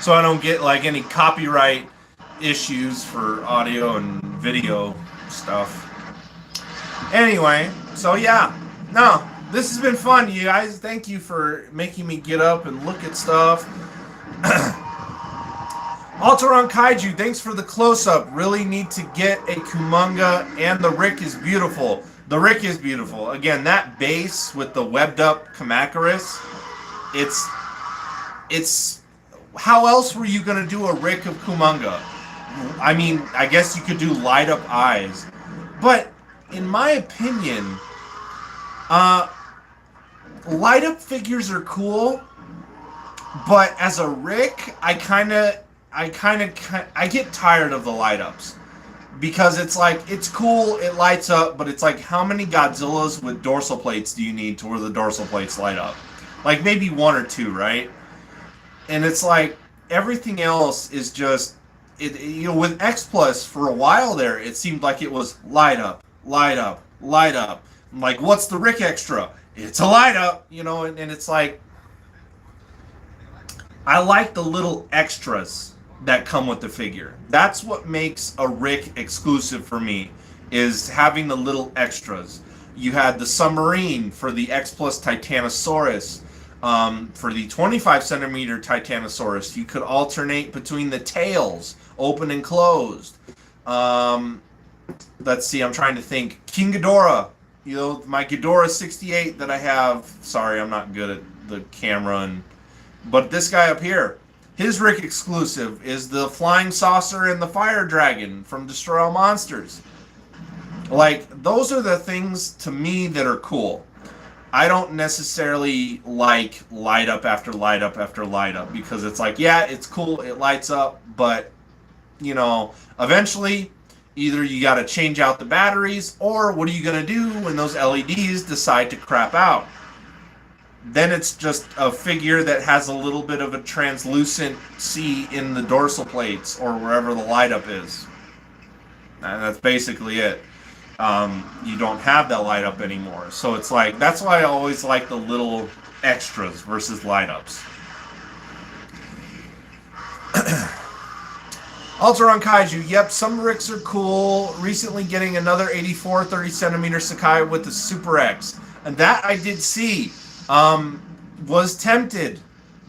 so I don't get like any copyright issues for audio and video stuff. Anyway, so yeah, no, this has been fun, you guys. Thank you for making me get up and look at stuff. Alteron Kaiju, thanks for the close-up. Really need to get a Kumonga, and the Rick is beautiful. The Rick is beautiful. Again, that base with the webbed-up Kamacuras, it's how else were you gonna do a Rick of Kumonga? I mean, I guess you could do light up eyes, but in my opinion, light up figures are cool, but as a Rick, I get tired of the light ups. Because it's like, it's cool, it lights up, but it's like, how many Godzillas with dorsal plates do you need to where the dorsal plates light up? Like, maybe one or two, right? And it's like, everything else is just, you know, with X Plus, for a while there, it seemed like it was light up, light up, light up. I'm like, what's the Rick extra? It's a light up, you know, and it's like, I like the little extras. that come with the figure. That's what makes a Rick exclusive for me, is having the little extras. You had the submarine for the X Plus Titanosaurus. For the 25 centimeter Titanosaurus, you could alternate between the tails, open and closed. Let's see, I'm trying to think. King Ghidorah, my Ghidorah 68 that I have. Sorry, I'm not good at the camera, but this guy up here, his Rick exclusive is the flying saucer and the fire dragon from Destroy All Monsters. Like, those are the things to me that are cool. I don't necessarily like light up after light up after light up, because it's like, yeah, it's cool, it lights up, but, eventually, either you got to change out the batteries, or what are you going to do when those LEDs decide to crap out? Then it's just a figure that has a little bit of a translucency in the dorsal plates or wherever the light up is. And that's basically it. You don't have that light up anymore. So it's like, that's why I always like the little extras versus light ups. Ultron Kaiju, yep, some Ricks are cool. Recently getting another 84 30 centimeter Sakai with the Super X. And that I did see. Was tempted.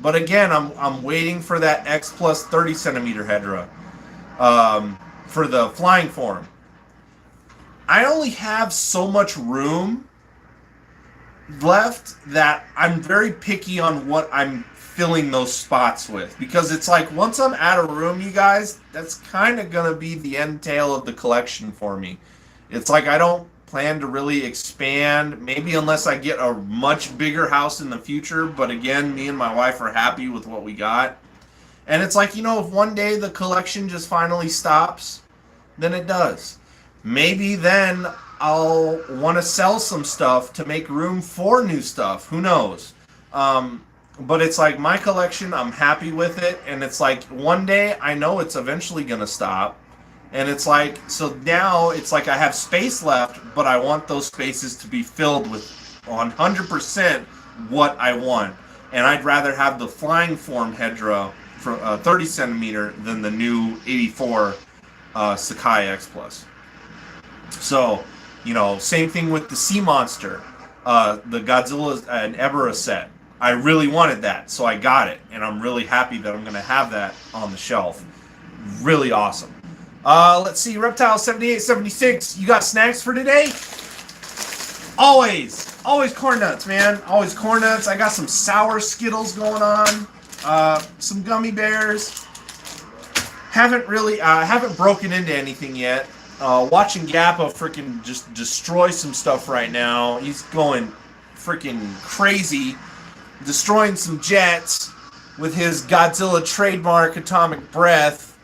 But again, I'm waiting for that X Plus 30 centimeter Hedra. For the flying form. I only have so much room left that I'm very picky on what I'm filling those spots with, because it's like, once I'm out of room, you guys, that's kind of gonna be the end tail of the collection for me. It's like, I don't plan to really expand, maybe unless I get a much bigger house in the future, but again, me and my wife are happy with what we got. And it's like, if one day the collection just finally stops, then it does. Maybe then I'll want to sell some stuff to make room for new stuff. Who knows? But it's like, my collection, I'm happy with it. And it's like, one day I know it's eventually going to stop. And it's like, so now it's like I have space left, but I want those spaces to be filled with 100% what I want. And I'd rather have the flying form Hedra for 30 centimeter than the new 84 Sakai X Plus. So, same thing with the Sea Monster, the Godzilla and Ebirah set. I really wanted that, so I got it, and I'm really happy that I'm going to have that on the shelf. Really awesome. Let's see, Reptile 7876, you got snacks for today? Always corn nuts, man. Always corn nuts. I got some sour Skittles going on, some gummy bears. Haven't broken into anything yet. Watching Gappa freaking just destroy some stuff right now. He's going freaking crazy, destroying some jets with his Godzilla trademark atomic breath,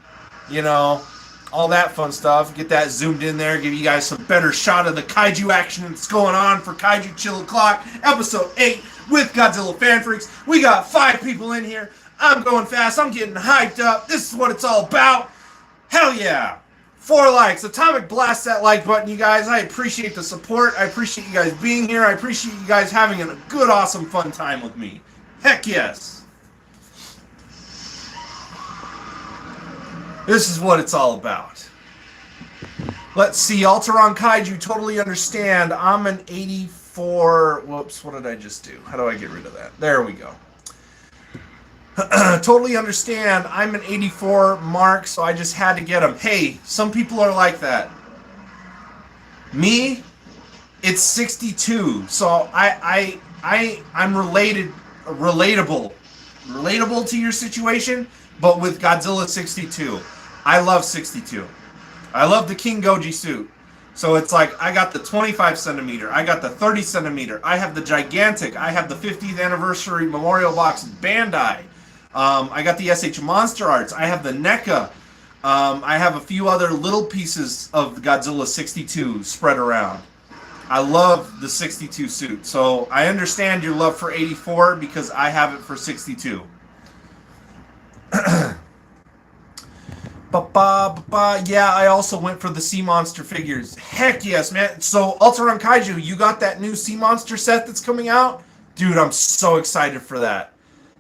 all that fun stuff. Get that zoomed in there, give you guys some better shot of the Kaiju action that's going on for Kaiju Chill O'Clock, episode 8 with Godzilla Fan Freaks. We got 5 people in here. I'm going fast. I'm getting hyped up. This is what it's all about. Hell yeah. 4 likes. Atomic blast that like button, you guys. I appreciate the support. I appreciate you guys being here. I appreciate you guys having a good, awesome, fun time with me. Heck yes. This is what it's all about. Let's see. Ultron Kaiju, totally understand. I'm an 84. Whoops, what did I just do? How do I get rid of that? There we go. Totally understand. I'm an 84 mark, so I just had to get them. Hey, some people are like that. Me, it's 62. So I'm relatable to your situation, but with Godzilla 62. I love 62. I love the King Goji suit. So it's like, I got the 25 centimeter, I got the 30 centimeter, I have the gigantic, I have the 50th anniversary memorial box Bandai. I got the SH Monster Arts. I have the NECA. I have a few other little pieces of Godzilla 62 spread around. I love the 62 suit. So I understand your love for 84 because I have it for 62. Yeah, I also went for the Sea Monster figures. Heck yes, man. So Ultron Kaiju, you got that new Sea Monster set that's coming out? Dude, I'm so excited for that.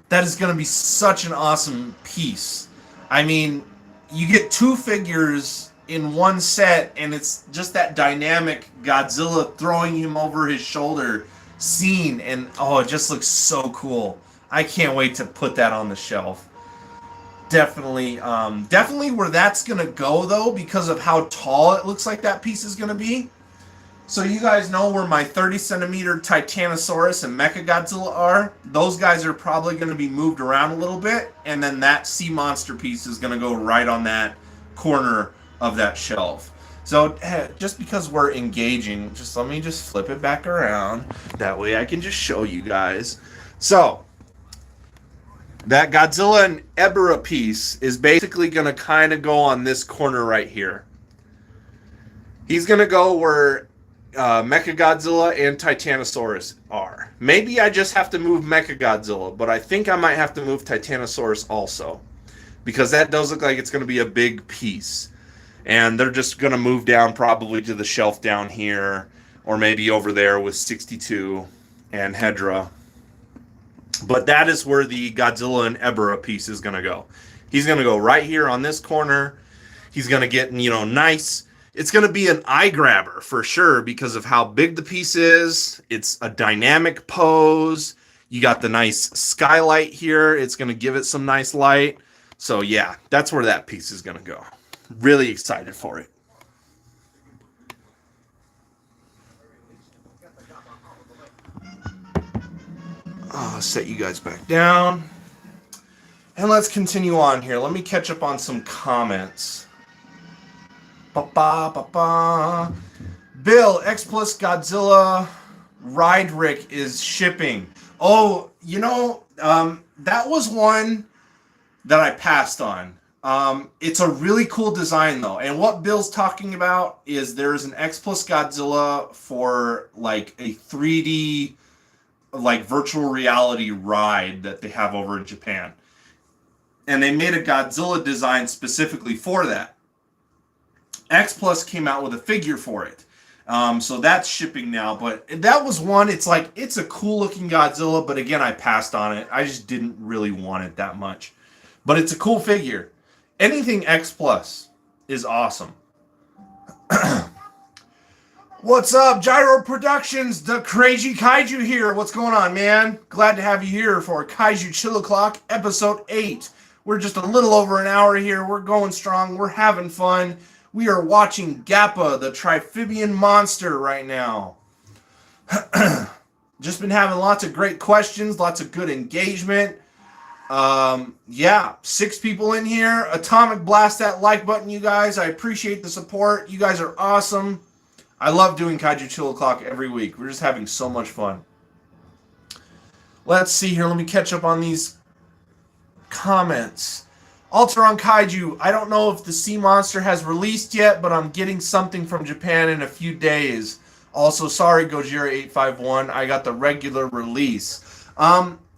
That is going to be such an awesome piece. I mean, you get two figures in one set, and it's just that dynamic Godzilla throwing him over his shoulder scene, and oh, it just looks so cool. I can't wait to put that on the shelf. Definitely where that's gonna go though, because of how tall it looks like that piece is gonna be. So you guys know where my 30 centimeter Titanosaurus and Mechagodzilla are. Those guys are probably going to be moved around a little bit, and then that sea monster piece is going to go right on that corner of that shelf. So just because we're engaging, just let me just flip it back around. That way I can just show you guys. So that Godzilla and Ebirah piece is basically going to kind of go on this corner right here. He's going to go where Mechagodzilla and Titanosaurus are. Maybe I just have to move Mechagodzilla, but I think I might have to move Titanosaurus also, because that does look like it's going to be a big piece. And they're just going to move down probably to the shelf down here, or maybe over there with 62 and Hedra. But that is where the Godzilla and Ebirah piece is going to go. He's going to go right here on this corner. He's going to get, nice. It's going to be an eye grabber for sure because of how big the piece is. It's a dynamic pose. You got the nice skylight here. It's going to give it some nice light. So yeah, that's where that piece is going to go. Really excited for it. I'll set you guys back down. And let's continue on here. Let me catch up on some comments. Bill, X Plus Godzilla Ride Rick is shipping. Oh, that was one that I passed on. It's a really cool design though. And what Bill's talking about is there's an X Plus Godzilla for like a 3D like virtual reality ride that they have over in Japan. And they made a Godzilla design specifically for that. X Plus came out with a figure for it. So that's shipping now. But that was one, it's a cool looking Godzilla, but again, I passed on it. I just didn't really want it that much. But it's a cool figure. Anything X Plus is awesome. What's up, Gyro Productions? The Crazy Kaiju here. What's going on, man? Glad to have you here for Kaiju Chill O'Clock, Episode 8. We're just a little over an hour here. We're going strong. We're having fun. We are watching Gappa, the Triphibian monster, right now. Just been having lots of great questions, lots of good engagement. 6 people in here. Atomic blast that like button, you guys. I appreciate the support. You guys are awesome. I love doing Kaiju Chill O'Clock every week. We're just having so much fun. Let's see here. Let me catch up on these comments. Alteron Kaiju. I don't know if the sea monster has released yet, but I'm getting something from Japan in a few days. Also, sorry, Gojira851. I got the regular release.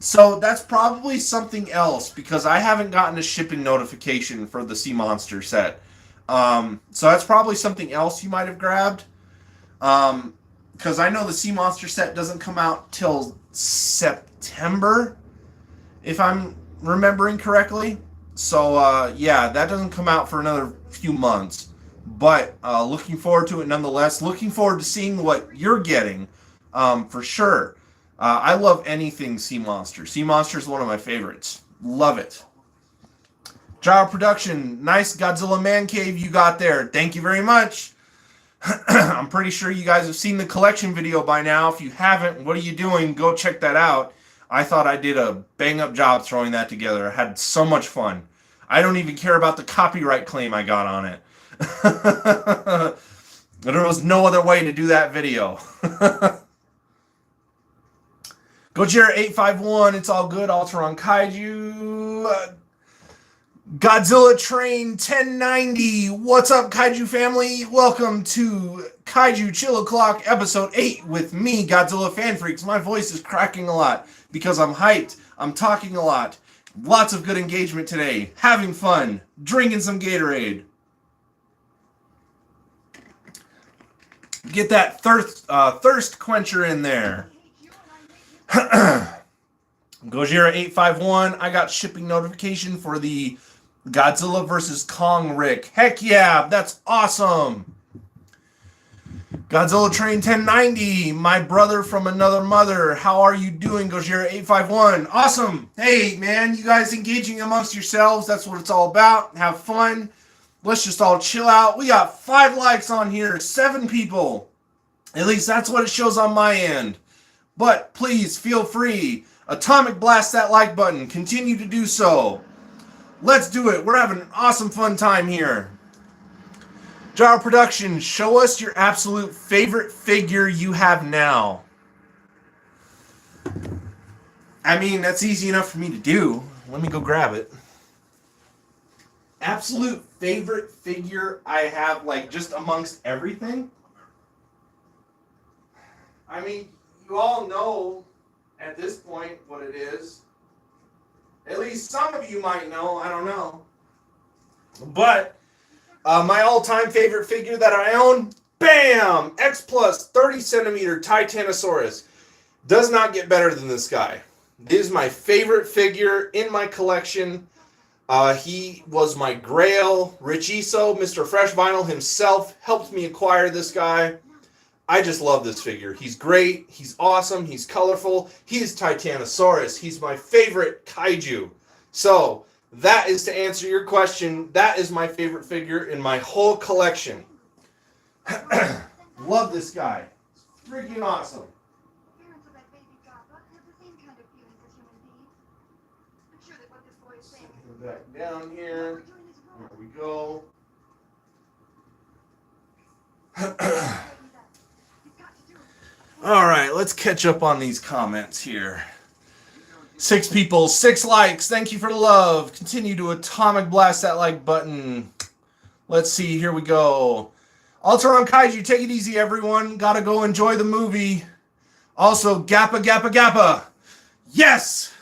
So that's probably something else because I haven't gotten a shipping notification for the sea monster set. So that's probably something else you might have grabbed. Because I know the sea monster set doesn't come out till September, if I'm remembering correctly. So, that doesn't come out for another few months. But looking forward to it nonetheless. Looking forward to seeing what you're getting, for sure. I love anything Sea Monster. Sea Monster is one of my favorites. Love it. Gyro Production, nice Godzilla Man Cave you got there. Thank you very much. I'm pretty sure you guys have seen the collection video by now. If you haven't, what are you doing? Go check that out. I thought I did a bang-up job throwing that together. I had so much fun. I don't even care about the copyright claim I got on it. There was no other way to do that video. Gojira851, it's all good. Alteron Kaiju. Godzilla Train 1090. What's up, Kaiju family? Welcome to Kaiju Chill O'Clock, Episode 8 with me, Godzilla Fan Freaks. My voice is cracking a lot because I'm hyped. I'm talking a lot. Lots of good engagement today. Having fun. Drinking some Gatorade. Get that thirst quencher in there. Gojira851, I got shipping notification for the Godzilla versus Kong Rick. Heck yeah, that's awesome. Godzilla Train 1090, my brother from another mother. How are you doing, Gojira851? Awesome. Hey, man, you guys engaging amongst yourselves. That's what it's all about. Have fun. Let's just all chill out. We got 5 likes on here, 7 people. At least that's what it shows on my end. But please feel free. Atomic blast that like button. Continue to do so. Let's do it. We're having an awesome fun time here. Jar Productions, show us your absolute favorite figure you have now. I mean, that's easy enough for me to do. Let me go grab it. Absolute favorite figure I have, like, just amongst everything? I mean, you all know at this point what it is. At least some of you might know. I don't know. But my all-time favorite figure that I own, bam! X Plus 30 centimeter Titanosaurus. Does not get better than this guy. This is my favorite figure in my collection. He was my grail. Rich Iso, Mr. Fresh Vinyl himself, helped me acquire this guy. I just love this figure. He's great. He's awesome. He's colorful. He's Titanosaurus. He's my favorite kaiju. So, that is to answer your question. That is my favorite figure in my whole collection. Love this guy. It's freaking awesome. Back down here. There we go. All right, let's catch up on these comments here. 6 people, 6 likes. Thank you for the love. Continue to atomic blast that like button. Let's see. Here we go. Alteron Kaiju, take it easy, everyone. Gotta go enjoy the movie. Also, Gappa, Gappa, Gappa. Yes!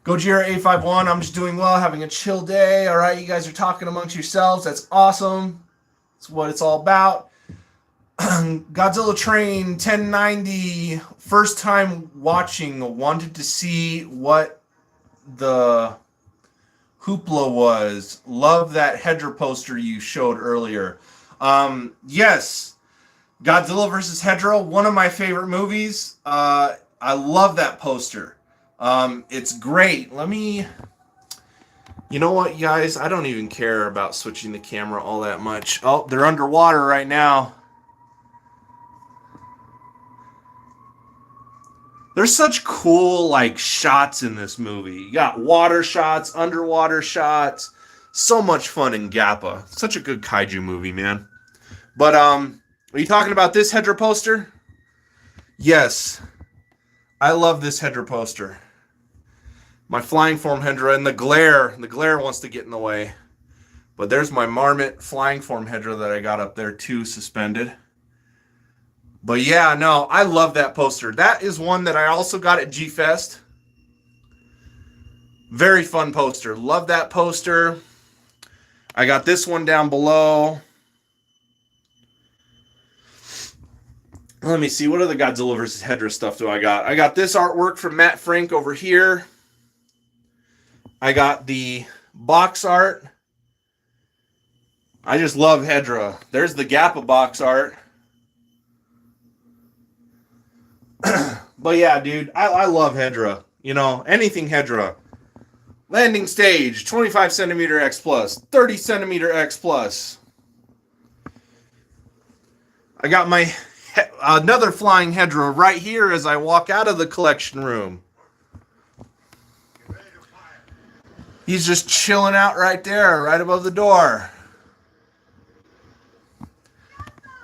Gojira851, I'm just doing well, having a chill day. All right, you guys are talking amongst yourselves. That's awesome. That's what it's all about. Godzilla Train 1090, first time watching, wanted to see what the hoopla was. Love that Hedra poster you showed earlier. Yes, Godzilla vs. Hedra, one of my favorite movies. I love that poster. It's great. You know what, guys? I don't even care about switching the camera all that much. Oh, they're underwater right now. There's such cool, like, shots in this movie. You got water shots, underwater shots. So much fun in Gappa. Such a good kaiju movie, man. But, are you talking about this Hedra poster? Yes. I love this Hedra poster. My flying form Hedra, and the glare wants to get in the way. But there's my Marmot flying form Hedra that I got up there too, suspended. But yeah, no, I love that poster. That is one that I also got at G-Fest. Very fun poster. Love that poster. I got this one down below. Let me see, what other Godzilla vs. Hedra stuff do I got? I got this artwork from Matt Frank over here. I got the box art. I just love Hedra. There's the Gappa box art. But yeah, dude, I love Hedra. You know, anything Hedra. Landing stage, 25 centimeter X plus, 30 centimeter X plus. I got my another flying Hedra right here as I walk out of the collection room. He's just chilling out right there, right above the door.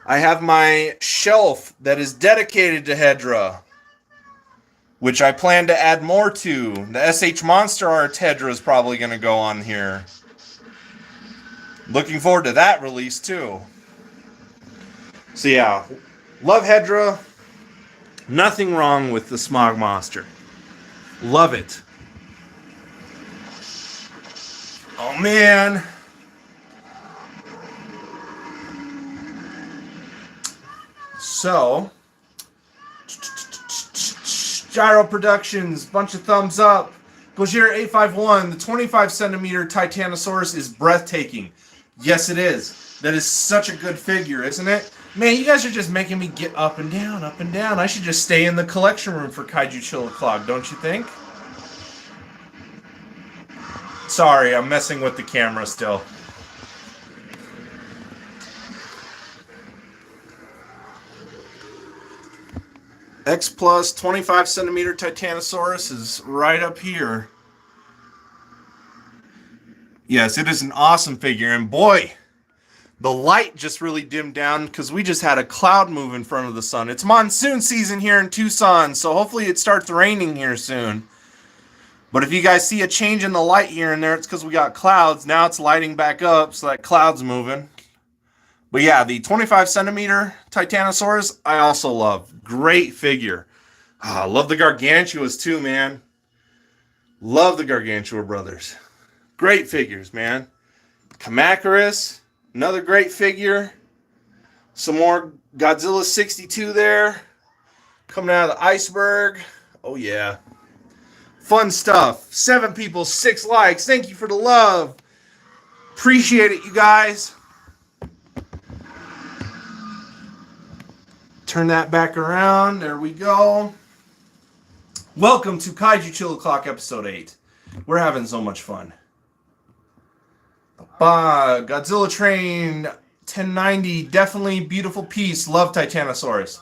I have my shelf that is dedicated to Hedra, which I plan to add more to. The SH Monster Art Hedra is probably going to go on here. Looking forward to that release too. So yeah, love Hedra. Nothing wrong with the Smog Monster. Love it. Oh man. So, Gyro Productions, bunch of thumbs up. Gojira851, the 25 centimeter Titanosaurus is breathtaking. Yes, it is. That is such a good figure, isn't it? Man, you guys are just making me get up and down, up and down. I should just stay in the collection room for Kaiju Chill O'Clock, don't you think? Sorry, I'm messing with the camera still. X Plus 25 centimeter Titanosaurus is right up here. Yes, it is an awesome figure, and boy, the light just really dimmed down because we just had a cloud move in front of the sun. It's monsoon season here in Tucson, so hopefully it starts raining here soon. But if you guys see a change in the light here and there, it's because we got clouds. Now it's lighting back up, so that cloud's moving. But yeah, the 25 centimeter Titanosaurus, I also love. Great figure. I love the Gargantuas too, man. Love the Gargantua brothers. Great figures, man. Kamacuras, another great figure. Some more Godzilla 62 there. Coming out of the iceberg. Oh, yeah. Fun stuff. 7 people, 6 likes. Thank you for the love. Appreciate it, you guys. Turn that back around. There we go. Welcome to Kaiju Chill O'Clock episode 8. We're having so much fun. Godzilla Train 1090. Definitely beautiful piece. Love Titanosaurus.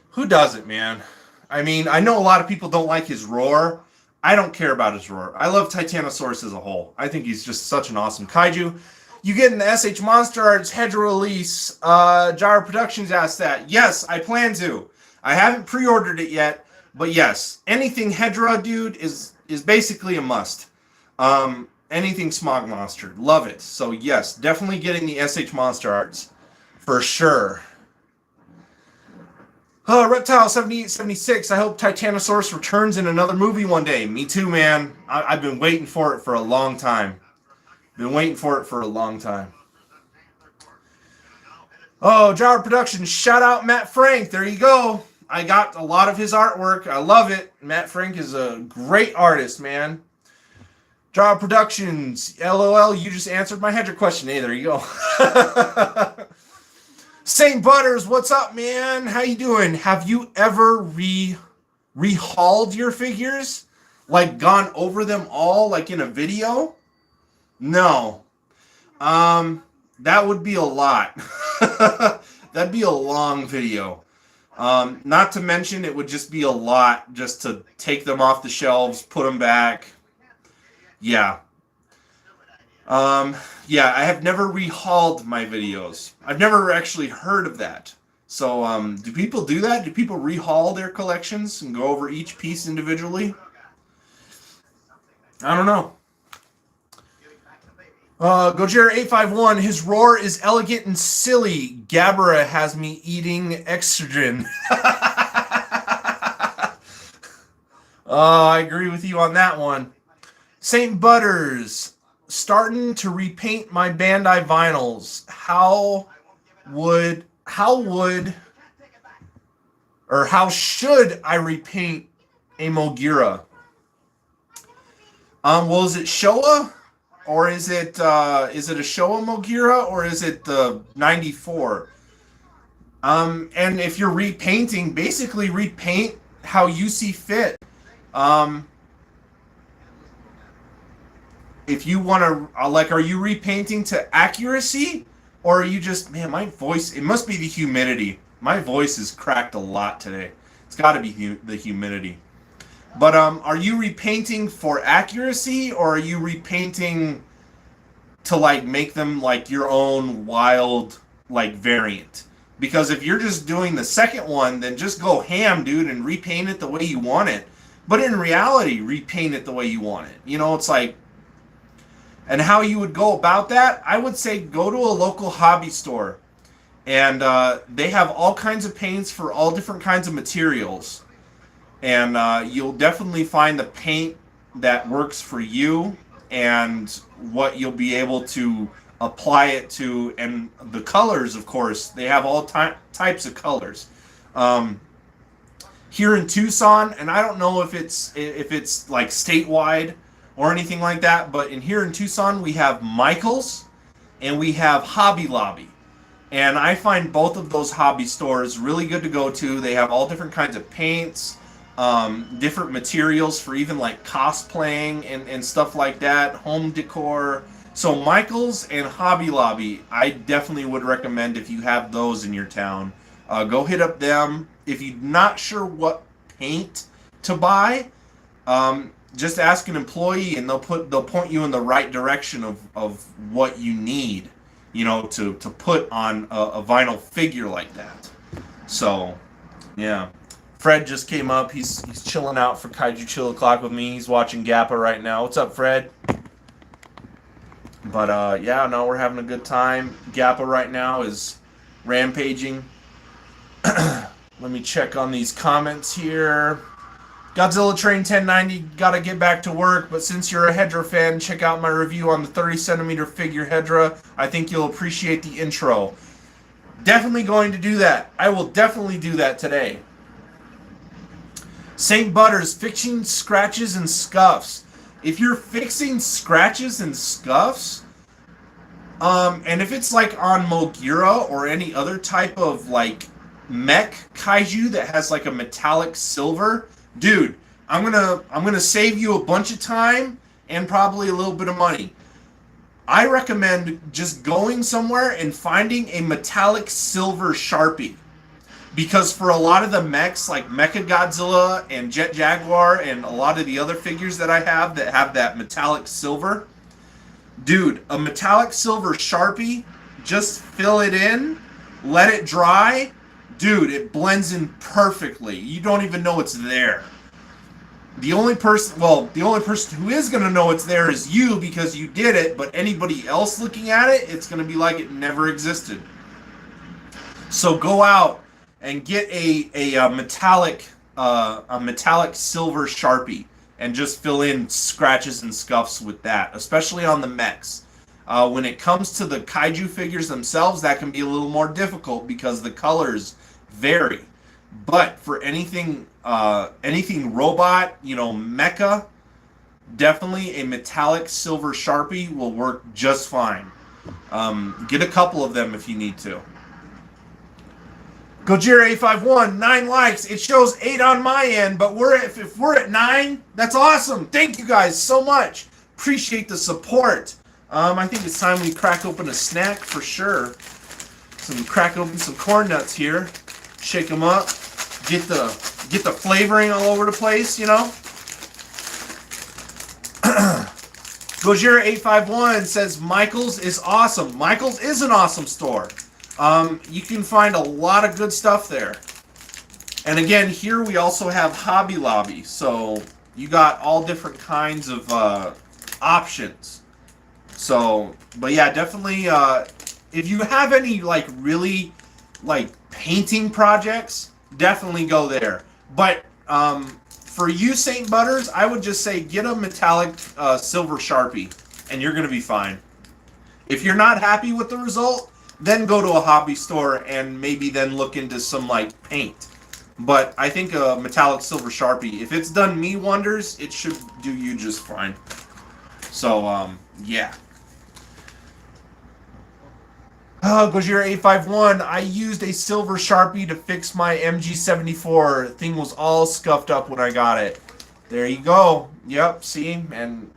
Who doesn't, man? I mean, I know a lot of people don't like his roar. I don't care about his roar. I love Titanosaurus as a whole. I think he's just such an awesome kaiju. You get in the SH Monster Arts Hedra release. Gyro Productions asked that. Yes, I plan to. I haven't pre-ordered it yet, but yes, anything Hedra, dude, is basically a must. Anything Smog Monster, love it. So yes, definitely getting the SH Monster Arts for sure. Reptile 7876. I hope Titanosaurus returns in another movie one day. Me too, man. I've been waiting for it for a long time. Oh, Gyro Productions. Shout out Matt Frank. There you go. I got a lot of his artwork. I love it. Matt Frank is a great artist, man. Gyro Productions. LOL, you just answered my Hedra question. Hey, there you go. Saint Butters, what's up, man? How you doing? Have you ever rehauled your figures? Like gone over them all like in a video? No. That would be a lot. That'd be a long video. Not to mention it would just be a lot just to take them off the shelves, put them back. Yeah. Yeah, I have never rehauled my videos. I've never actually heard of that. So, do people do that? Do people rehaul their collections and go over each piece individually? I don't know. Gojira851, his roar is elegant and silly. Gabara has me eating exogen. I agree with you on that one. Saint Butters, starting to repaint my Bandai vinyls. How should I repaint a Mogira? Well, is it Showa? Or is it a Showa Mogira, or is it the 94? And if you're repainting, basically repaint how you see fit. If you want to, are you repainting to accuracy, or are you just, man, my voice, it must be the humidity. My voice is cracked a lot today. It's got to be the humidity. But are you repainting for accuracy, or are you repainting to like make them like your own wild like variant? Because if you're just doing the second one, then just go ham, dude, and repaint it the way you want it. But in reality, repaint it the way you want it. You know, it's like, and how you would go about that, I would say go to a local hobby store. And they have all kinds of paints for all different kinds of materials. And you'll definitely find the paint that works for you and what you'll be able to apply it to. And the colors, of course, they have all types of colors. Here in Tucson, and I don't know if it's like statewide, or anything like that. But here in Tucson, we have Michael's and we have Hobby Lobby. And I find both of those hobby stores really good to go to. They have all different kinds of paints, different materials for even like cosplaying and stuff like that, home decor. So Michael's and Hobby Lobby, I definitely would recommend if you have those in your town. Go hit up them. If you're not sure what paint to buy, just ask an employee and they'll point you in the right direction of what you need, to put on a vinyl figure like that. So, yeah. Fred just came up. He's chilling out for Kaiju Chill O'Clock with me. He's watching Gappa right now. What's up, Fred? But, yeah, no, we're having a good time. Gappa right now is rampaging. Let me check on these comments here. Godzilla Train 1090, gotta get back to work, but since you're a Hedra fan, check out my review on the 30 centimeter figure Hedra. I think you'll appreciate the intro. Definitely going to do that. I will definitely do that today. St. Butters, fixing scratches and scuffs. If you're fixing scratches and scuffs, and if it's like on Mogira or any other type of like mech kaiju that has like a metallic silver, dude, I'm gonna save you a bunch of time and probably a little bit of money. I recommend just going somewhere and finding a metallic silver Sharpie. Because for a lot of the mechs, like Mechagodzilla and Jet Jaguar and a lot of the other figures that I have that have that metallic silver, dude, a metallic silver Sharpie, just fill it in, let it dry, dude, it blends in perfectly. You don't even know it's there. The only person who is going to know it's there is you because you did it, but anybody else looking at it, it's going to be like it never existed. So go out and get a metallic silver Sharpie and just fill in scratches and scuffs with that, especially on the mechs. When it comes to the kaiju figures themselves, that can be a little more difficult because the colors vary. But for anything robot, mecha, definitely a metallic silver Sharpie will work just fine. Get a couple of them if you need to. Gojira851, 9 likes. It shows 8 on my end, but if we're at 9, that's awesome. Thank you guys so much. Appreciate the support. I think it's time we crack open a snack for sure. Crack open some corn nuts here. Shake them up. Get the flavoring all over the place, Gojira851 says Michael's is awesome. Michael's is an awesome store. You can find a lot of good stuff there. And again, here we also have Hobby Lobby. So you got all different kinds of options. So, but yeah, definitely, if you have any really painting projects, definitely go there. But for you, St. Butters, I would just say get a metallic silver Sharpie, and you're going to be fine. If you're not happy with the result, then go to a hobby store and maybe then look into some paint. But I think a metallic silver Sharpie, if it's done me wonders, it should do you just fine. So, yeah. Gojira851, I used a silver Sharpie to fix my MG74. Thing was all scuffed up when I got it. There you go. Yep, see? And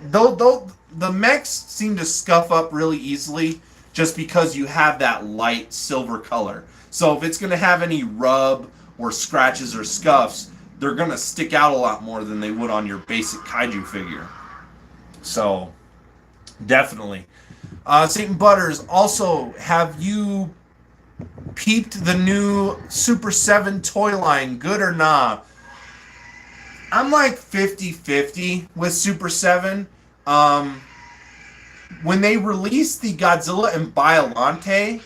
though the mechs seem to scuff up really easily just because you have that light silver color. So if it's going to have any rub or scratches or scuffs, they're going to stick out a lot more than they would on your basic kaiju figure. So, definitely. St. Butters, also, have you peeped the new Super 7 toy line? Good or nah? I'm 50-50 with Super 7. When they released the Godzilla and Biollante,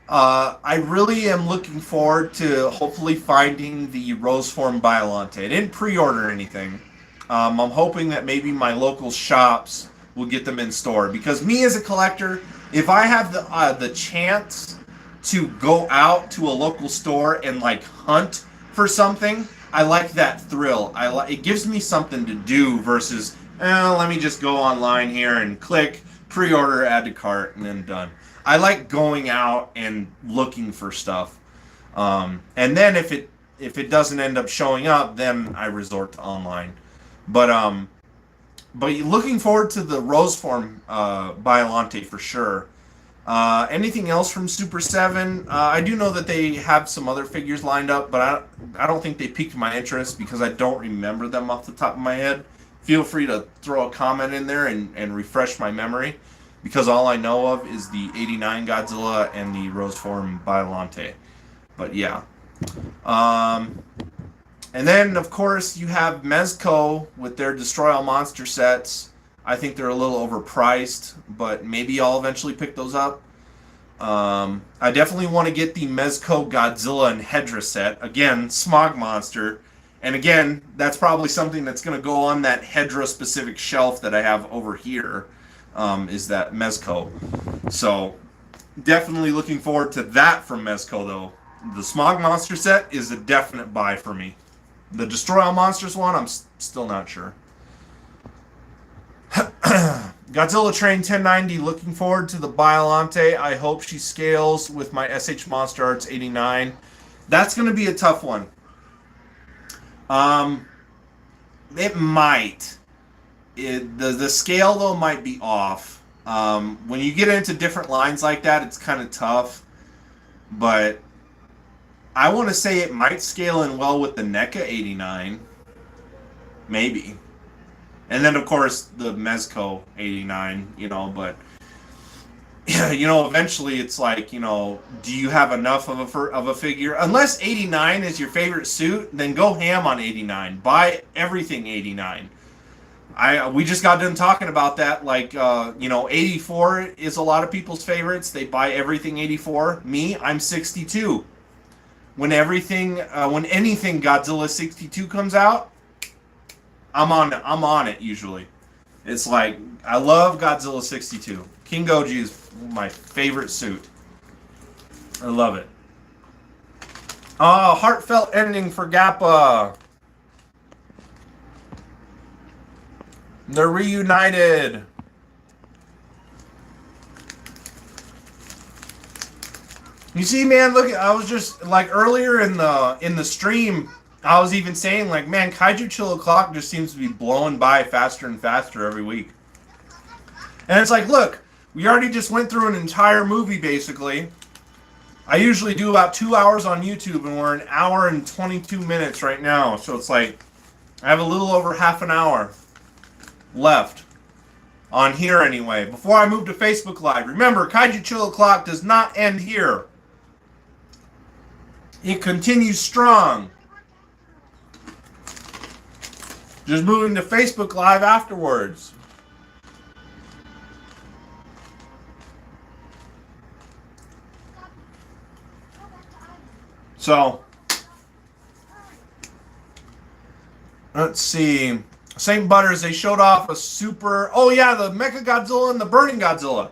I really am looking forward to hopefully finding the Rose Form Biollante. I didn't pre-order anything. I'm hoping that maybe my local shops will get them in store. Because me as a collector, if I have the chance to go out to a local store and hunt for something, I like that thrill. It gives me something to do versus let me just go online here and click pre-order, add to cart, and then done. I like going out and looking for stuff. And then if it doesn't end up showing up, then I resort to online. But but looking forward to the Rose Form Biolante for sure. Anything else from Super 7? I do know that they have some other figures lined up, but I don't think they piqued my interest because I don't remember them off the top of my head. Feel free to throw a comment in there and refresh my memory, because all I know of is the 89 Godzilla and the Rose Form Biolante. But yeah. And then, of course, you have Mezco with their Destroy All Monster sets. I think they're a little overpriced, but maybe I'll eventually pick those up. I definitely want to get the Mezco Godzilla and Hedra set. Again, Smog Monster. And again, that's probably something that's going to go on that Hedra-specific shelf that I have over here, is that Mezco. So, definitely looking forward to that from Mezco, though. The Smog Monster set is a definite buy for me. The Destroy All Monsters one, I'm still not sure. Godzilla Train 1090, looking forward to the Biolante. I hope she scales with my SH Monster Arts 89. That's going to be a tough one. It might. The scale, though, might be off. When you get into different lines like that, it's kind of tough. But I want to say it might scale in well with the NECA 89. Maybe. And then, of course, the Mezco 89, but, eventually it's like, do you have enough of a figure? Unless 89 is your favorite suit, then go ham on 89. Buy everything 89. We just got done talking about that. Like, 84 is a lot of people's favorites. They buy everything 84. Me, I'm 62. When anything Godzilla 62 comes out, I'm on it usually. It's like, I love Godzilla 62. King Goji is my favorite suit. I love it. Oh, heartfelt ending for Gappa. They're reunited. You see, man, look, I was just, like, earlier in the stream, I was even saying, like, man, Kaiju Chill O'Clock just seems to be blowing by faster and faster every week. And it's like, look, we already just went through an entire movie, basically. I usually do about 2 hours on YouTube, and we're an hour and 22 minutes right now. So it's like, I have a little over half an hour left. On here, anyway. Before I move to Facebook Live. Remember, Kaiju Chill O'Clock does not end here. It continues strong. Just moving to Facebook Live afterwards. So, let's see. St. Butters, they showed off a super... Oh, yeah, the Mecha Godzilla and the Burning Godzilla.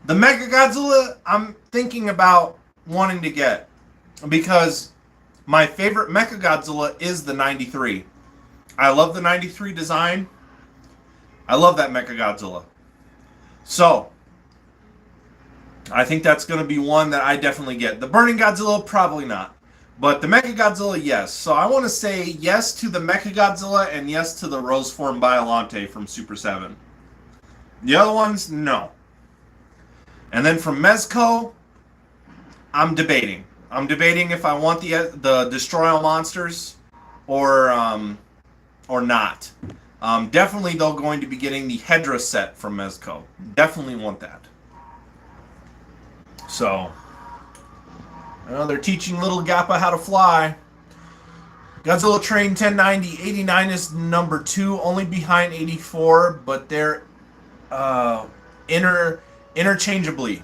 The Mecha Godzilla, I'm thinking about wanting to get. Because my favorite Mecha Godzilla is the 93. I love the 93 design. I love that Mecha Godzilla. So, I think that's going to be one that I definitely get. The Burning Godzilla, probably not. But the Mecha Godzilla, yes. So I want to say yes to the Mecha Godzilla and yes to the Rose Form Biolante from Super 7. The other ones, no. And then from Mezco, I'm debating. I'm debating if I want the Destroy All Monsters or not. Definitely, though, going to be getting the Hedra set from Mezco. Definitely want that. So, they're teaching little Gappa how to fly. Godzilla Train 1090. 89 is number 2, only behind 84, but they're interchangeable.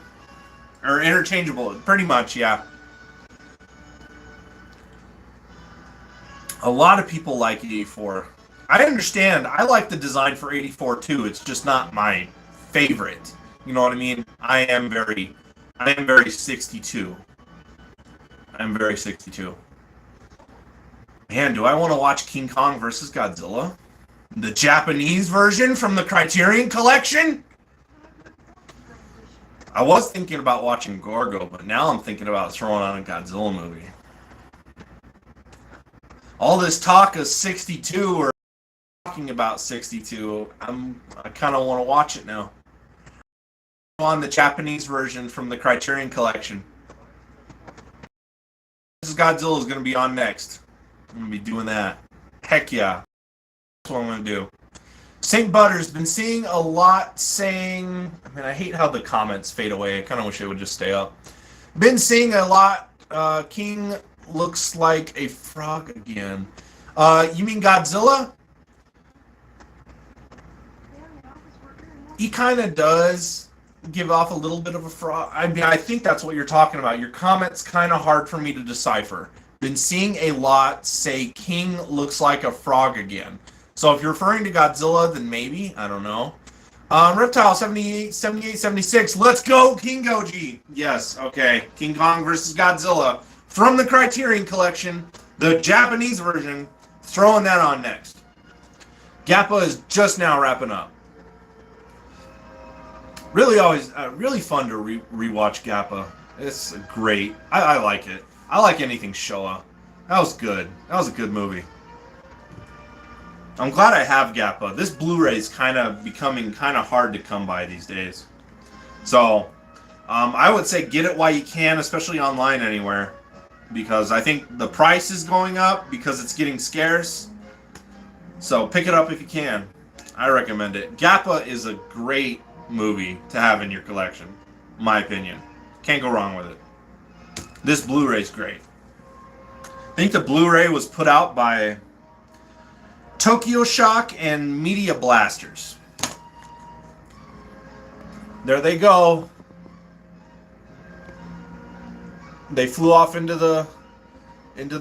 Pretty much, yeah. A lot of people like 84. I understand. I like the design for 84 too. It's just not my favorite. You know what I mean? I am very 62. I'm very 62. Man, do I want to watch King Kong versus Godzilla? The Japanese version from the Criterion Collection? I was thinking about watching Gorgo, but now I'm thinking about throwing on a Godzilla movie. All this talk of 62 or talking about 62, I kind of want to watch it now. On the Japanese version from the Criterion Collection. This Godzilla is going to be on next. I'm going to be doing that. Heck yeah. That's what I'm going to do. St. Butter's been seeing a lot saying, I hate how the comments fade away. I kind of wish they would just stay up. Been seeing a lot, King looks like a frog again. You mean Godzilla? He kind of does give off a little bit of a frog. I think that's what you're talking about. Your comment's kind of hard for me to decipher. Been seeing a lot say King looks like a frog again. So if you're referring to Godzilla, then maybe. I don't know. Reptile 78, 76. Let's go, King Goji. Yes, okay. King Kong versus Godzilla from the Criterion Collection, the Japanese version. Throwing that on next. Gappa is just now wrapping up. Really fun to rewatch Gappa. It's great. I like it. I like anything Showa. That was good. That was a good movie. I'm glad I have Gappa. This Blu-ray is kind of becoming kind of hard to come by these days. So, I would say get it while you can, especially online anywhere. Because I think the price is going up because it's getting scarce. So pick it up if you can. I recommend it. Gappa is a great movie to have in your collection, in my opinion. Can't go wrong with it. This Blu-ray's great. I think the Blu-ray was put out by Tokyo Shock and Media Blasters. There they go. They flew off into the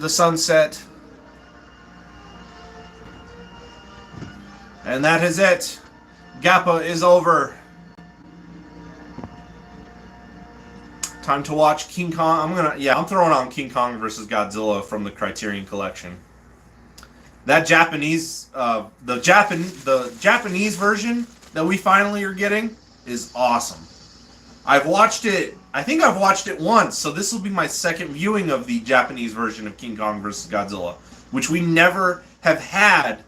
sunset. And that is it. Gappa is over. Time to watch King Kong. I'm throwing on King Kong versus Godzilla from the Criterion Collection. That Japanese, the Japanese version that we finally are getting is awesome. I've watched it. I think I've watched it once, so this will be my second viewing of the Japanese version of King Kong vs. Godzilla, which we never have had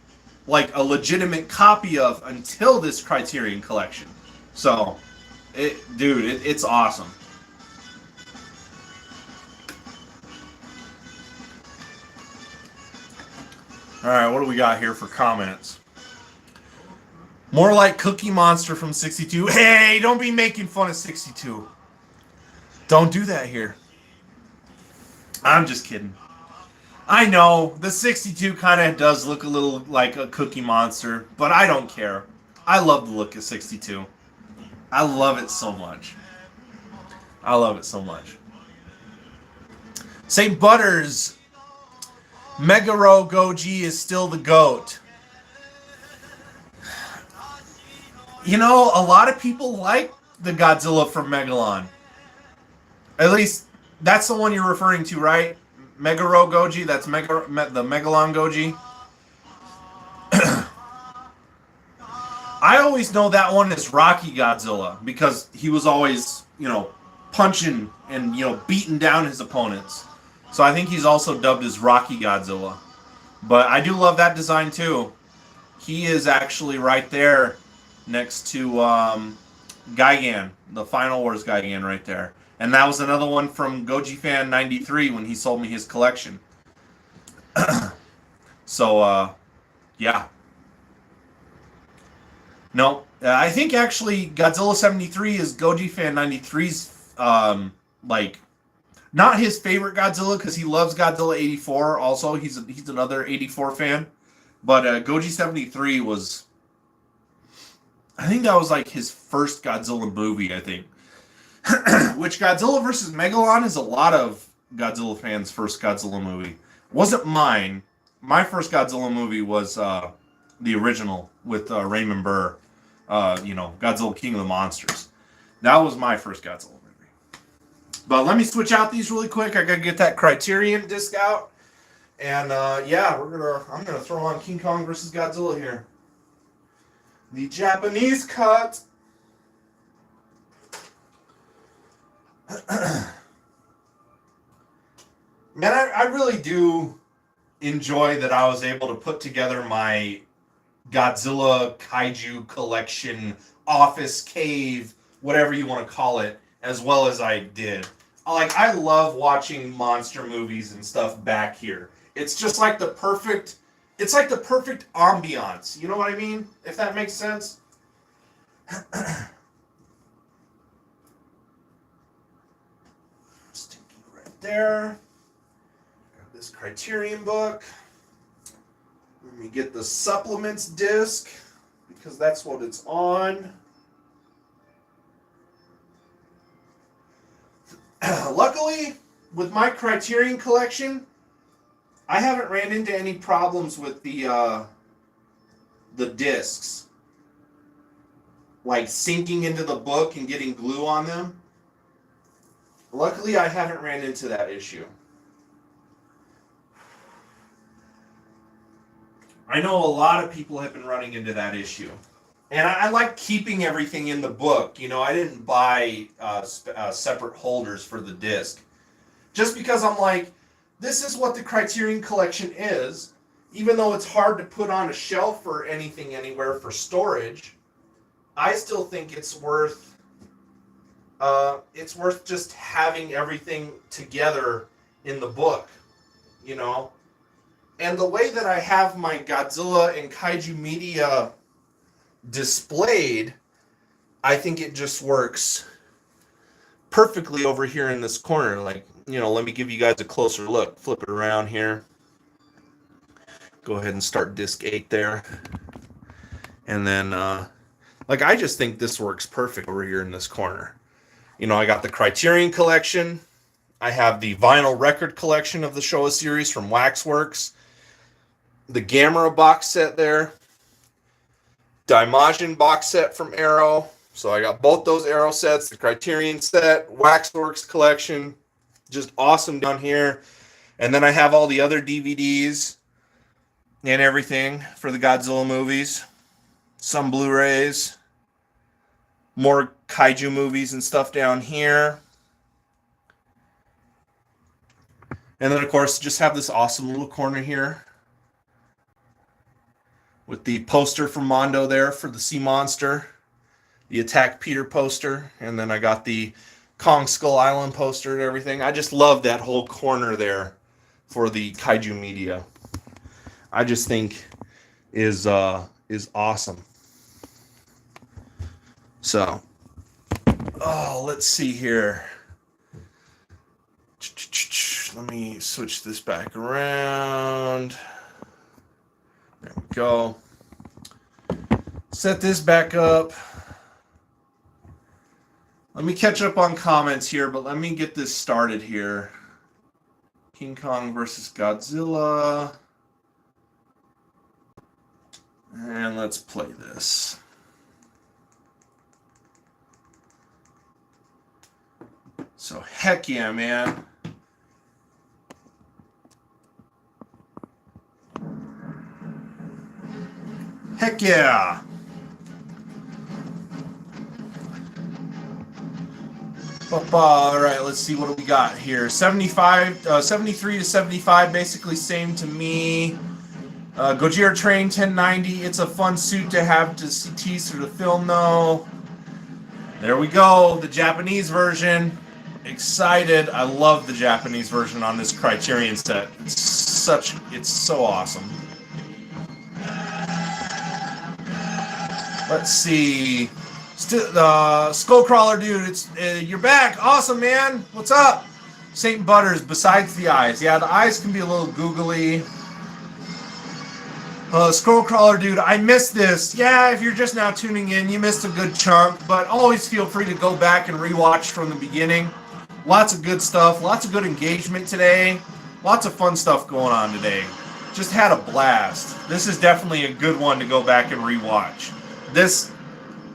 like a legitimate copy of until this Criterion Collection. So, it's awesome. All right, what do we got here for comments? More like Cookie Monster from 62. Hey, don't be making fun of 62. Don't do that here. I'm just kidding. I know, the 62 kind of does look a little like a Cookie Monster, but I don't care. I love the look of 62. I love it so much. I love it so much. St. Butters, Meguro Goji is still the GOAT. You know, a lot of people like the Godzilla from Megalon. At least, that's the one you're referring to, right? Meguro Goji, that's the Megalon Goji. I always know that one is Rocky Godzilla, because he was always, punching and, beating down his opponents. So I think he's also dubbed as Rocky Godzilla. But I do love that design, too. He is actually right there next to Gigan, the Final Wars Gigan right there. And that was another one from Goji Fan 93 when he sold me his collection. So, yeah. No, I think actually Godzilla 73 is Goji Fan 93's, not his favorite Godzilla, because he loves Godzilla 84 also. He's another 84 fan. But Goji 73 was, I think that was like his first Godzilla movie, I think. Which Godzilla vs. Megalon is a lot of Godzilla fans' first Godzilla movie. Wasn't mine. My first Godzilla movie was the original with Raymond Burr. Godzilla King of the Monsters. That was my first Godzilla movie. But let me switch out these really quick. I gotta get that Criterion disc out. And I'm gonna throw on King Kong vs. Godzilla here. The Japanese cut. Man, I really do enjoy that I was able to put together my Godzilla Kaiju collection, office cave, whatever you want to call it, as well as I did. Like, I love watching monster movies and stuff back here. It's just like the perfect, it's like the perfect ambiance. You know what I mean? If that makes sense. Stinky right there. Got this Criterion book. Let me get the supplements disc because that's what it's on. Luckily, with my Criterion collection, I haven't ran into any problems with the discs, like sinking into the book and getting glue on them. Luckily, I haven't ran into that issue. I know a lot of people have been running into that issue. And I like keeping everything in the book. You know, I didn't buy separate holders for the disc. Just because I'm like, this is what the Criterion collection is. Even though it's hard to put on a shelf or anything anywhere for storage, I still think it's worth just having everything together in the book, you know? And the way that I have my Godzilla and Kaiju media displayed, I think it just works perfectly over here in this corner. Like, you know, let me give you guys a closer look. Flip it around here. Go ahead and start disc 8 there. And then, like, I just think this works perfect over here in this corner. You know, I got the Criterion collection. I have the vinyl record collection of the Showa series from Waxworks. The Gamera box set there. Daimajin box set from Arrow. So I got both those Arrow sets, the Criterion set, Waxworks collection. Just awesome down here. And then I have all the other DVDs and everything for the Godzilla movies. Some Blu-rays. More Kaiju movies and stuff down here. And then, of course, just have this awesome little corner here with the poster from Mondo there for the Sea Monster, the Attack Peter poster, and then I got the Kong Skull Island poster and everything. I just love that whole corner there for the Kaiju media. I just think is awesome. So, let's see here. Let me switch this back around. There we go. Set this back up. Let me catch up on comments here, but let me get this started here. King Kong versus Godzilla. And let's play this. So, heck yeah, man. Heck yeah! All right, let's see what we got here. 73 to 75, basically same to me. Gojira Train 1090. It's a fun suit to have to tease through the film, though. There we go, the Japanese version. Excited. I love the Japanese version on this Criterion set. It's so awesome. Let's see. Skullcrawler dude, you're back. Awesome, man. What's up? Saint Butters, besides the eyes. Yeah, the eyes can be a little googly. Skullcrawler dude, I missed this. Yeah, if you're just now tuning in, you missed a good chunk, but always feel free to go back and rewatch from the beginning. Lots of good stuff, lots of good engagement today. Lots of fun stuff going on today. Just had a blast. This is definitely a good one to go back and rewatch. This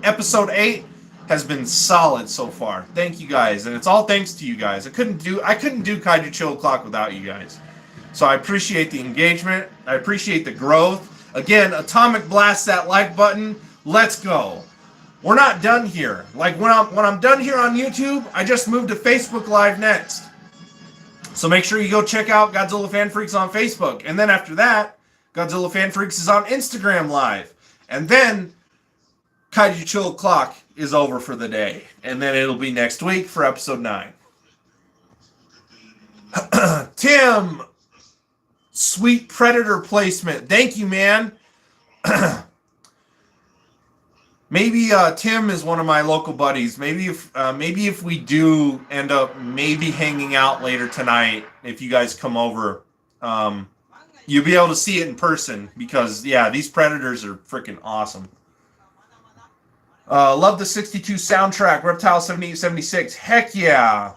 episode 8 has been solid so far. Thank you guys, and it's all thanks to you guys. I couldn't do Kaiju Chill Clock without you guys. So I appreciate the engagement. I appreciate the growth. Again, Atomic Blast that like button. Let's go. We're not done here. Like when I'm done here on YouTube, I just moved to Facebook Live next. So make sure you go check out Godzilla Fan Freaks on Facebook. And then after that, Godzilla Fan Freaks is on Instagram Live. And then Kaiju Chill Clock is over for the day. And then it'll be next week for episode 9. Tim, sweet Predator placement. Thank you, man. Maybe Tim is one of my local buddies. Maybe if we do end up maybe hanging out later tonight, if you guys come over, you'll be able to see it in person because yeah, these Predators are freaking awesome. Love the 62 soundtrack, Reptile 7876. Heck yeah,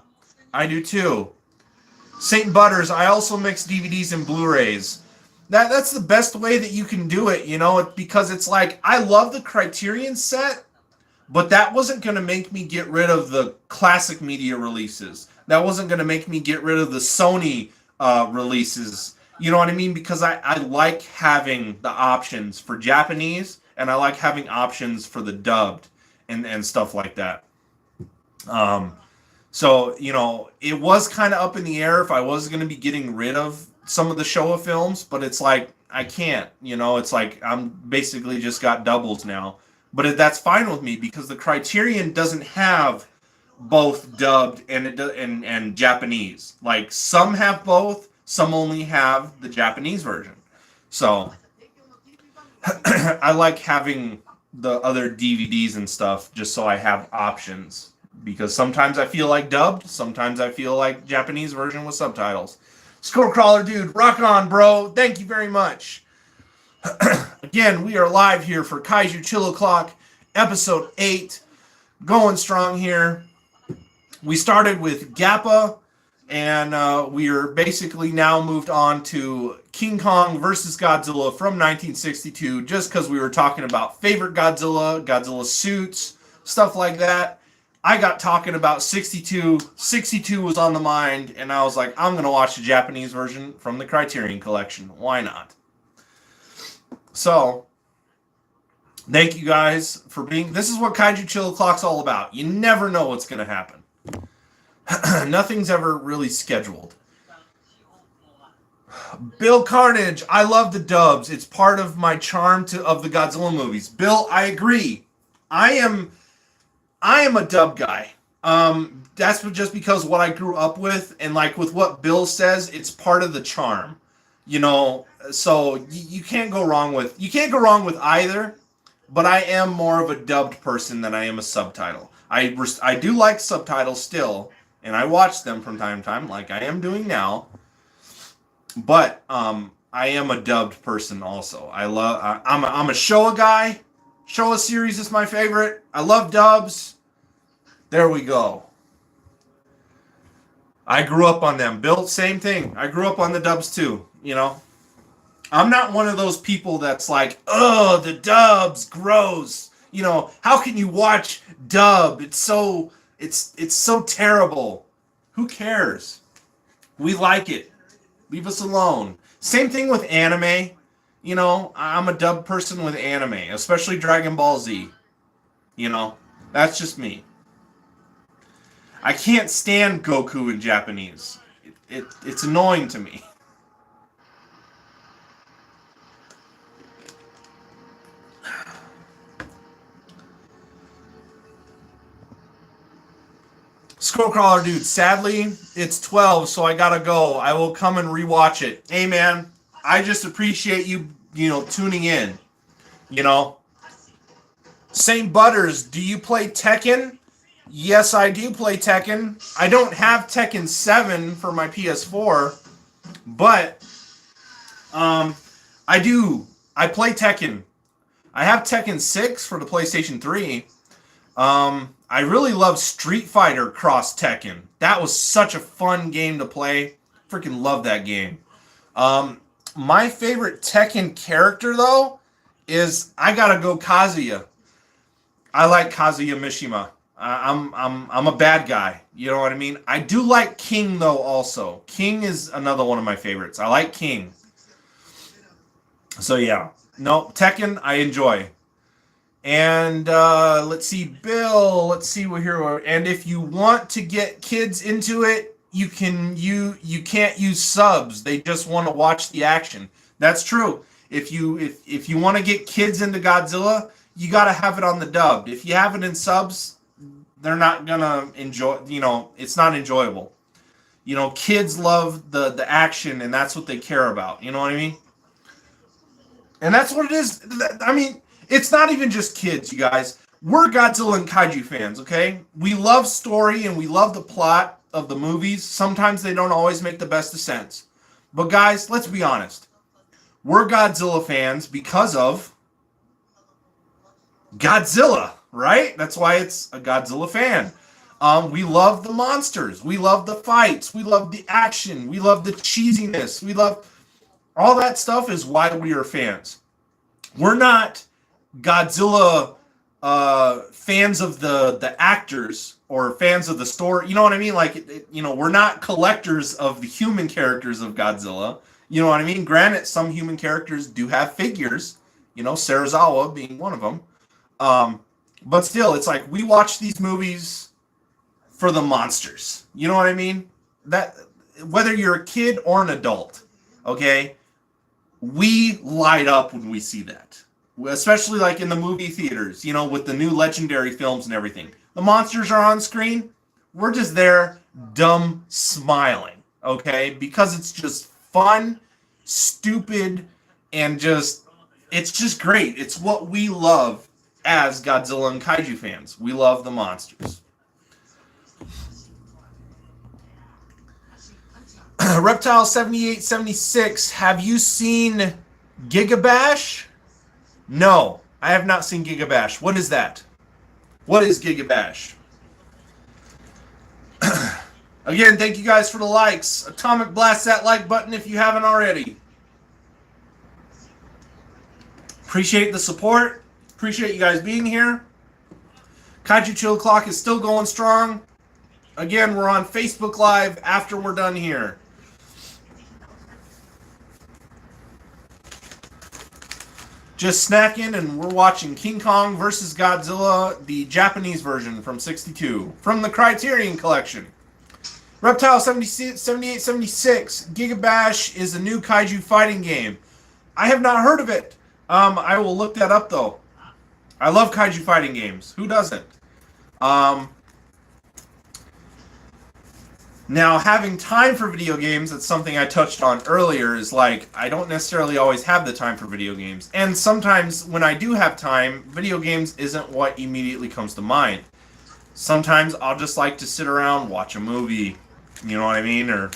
I do too. St. Butters, I also mix DVDs and Blu-rays. That's the best way that you can do it, you know, because it's like, I love the Criterion set, but that wasn't going to make me get rid of the classic media releases. That wasn't going to make me get rid of the Sony releases. You know what I mean? Because I like having the options for Japanese, and I like having options for the dubbed and stuff like that. So, you know, it was kind of up in the air if I was going to be getting rid of some of the Showa films, but it's like, I can't, you know, it's like I'm basically just got doubles now. But that's fine with me because the Criterion doesn't have both dubbed and Japanese. Like, some have both, some only have the Japanese version. So, I like having the other DVDs and stuff just so I have options. Because sometimes I feel like dubbed, sometimes I feel like Japanese version with subtitles. Skullcrawler dude, rock on, bro. Thank you very much. Again, we are live here for Kaiju Chill O'Clock, episode 8. Going strong here. We started with Gappa, and we are basically now moved on to King Kong versus Godzilla from 1962, just because we were talking about favorite Godzilla suits, stuff like that. I got talking about 62. 62 was on the mind, and I was like, I'm going to watch the Japanese version from the Criterion Collection. Why not? So, thank you guys for being... This is what Kaiju Chill Clock's all about. You never know what's going to happen. Nothing's ever really scheduled. Bill Carnage, I love the dubs. It's part of my charm of the Godzilla movies. Bill, I agree. I am a dub guy. That's just because what I grew up with, and like with what Bill says, it's part of the charm, you know. So you can't go wrong with either. But I am more of a dubbed person than I am a subtitle. I do like subtitles still, and I watch them from time to time, like I am doing now. But I am a dubbed person also. I'm a Showa guy. Showa series is my favorite. I love dubs. There we go. I grew up on them. Bill, same thing. I grew up on the dubs too, you know. I'm not one of those people that's like, oh, the dubs, gross. You know, how can you watch dub? It's so terrible. Who cares? We like it. Leave us alone. Same thing with anime. You know, I'm a dub person with anime, especially Dragon Ball Z. You know, that's just me. I can't stand Goku in Japanese. It's annoying to me. Skullcrawler dude, sadly, it's 12, so I gotta go. I will come and rewatch it. Hey man, I just appreciate you tuning in. You know. St. Butters, do you play Tekken? Yes, I do play Tekken. I don't have Tekken 7 for my PS4, but I do. I play Tekken. I have Tekken 6 for the PlayStation 3. I really love Street Fighter Cross Tekken. That was such a fun game to play. Freaking love that game. My favorite Tekken character, though, is I gotta go Kazuya. I like Kazuya Mishima. I'm a bad guy. You know what I mean? I do like King, though, also. King is another one of my favorites. I like King. So, yeah. No, Tekken, I enjoy. And let's see, Bill. Let's see what here. And if you want to get kids into it, you can't use subs. They just want to watch the action. That's true. If you want to get kids into Godzilla, you got to have it on the dubbed. If you have it in subs, they're not gonna enjoy. It's not enjoyable. Kids love the action, and that's what they care about. You know what I mean? And that's what it is. I mean, it's not even just kids, you guys. We're Godzilla and Kaiju fans, okay? We love story and we love the plot of the movies. Sometimes they don't always make the best of sense. But guys, let's be honest. We're Godzilla fans because of Godzilla, right? That's why it's a Godzilla fan. We love the monsters. We love the fights. We love the action. We love the cheesiness. We love all that stuff is why we are fans. We're not Godzilla fans of the actors or fans of the story. You know what I mean? Like, we're not collectors of the human characters of Godzilla. You know what I mean? Granted, some human characters do have figures. Serizawa being one of them. But still, it's like we watch these movies for the monsters. You know what I mean? That whether you're a kid or an adult, okay, we light up when we see that. Especially like in the movie theaters, with the new legendary films and everything. The monsters are on screen. We're just there, dumb, smiling, okay? Because it's just fun, stupid, and it's just great. It's what we love as Godzilla and Kaiju fans. We love the monsters. Reptile 7876, have you seen Gigabash? No, I have not seen Gigabash. What is that? What is Gigabash? Again, thank you guys for the likes. Atomic blast that like button if you haven't already. Appreciate the support. Appreciate you guys being here. Kaiju Chill Clock is still going strong. Again, we're on Facebook Live after we're done here. Just snacking, and we're watching King Kong vs. Godzilla, the Japanese version from '62, from the Criterion Collection. Reptile 7876, Gigabash is a new kaiju fighting game. I have not heard of it. I will look that up, though. I love kaiju fighting games. Who doesn't? Now, having time for video games, that's something I touched on earlier, is like, I don't necessarily always have the time for video games. And sometimes when I do have time, video games isn't what immediately comes to mind. Sometimes I'll just like to sit around, watch a movie, you know what I mean, or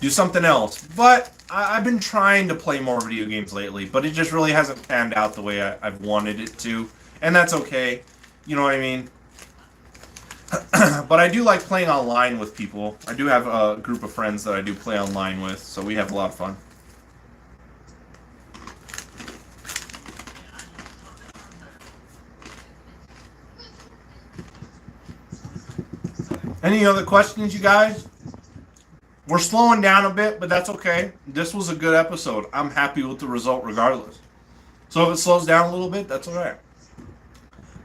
do something else. But I've been trying to play more video games lately, but it just really hasn't panned out the way I've wanted it to. And that's okay, you know what I mean? But I do like playing online with people. I do have a group of friends that I do play online with, so we have a lot of fun. Any other questions, you guys? We're slowing down a bit, but that's okay. This was a good episode. I'm happy with the result regardless. So if it slows down a little bit, that's all right.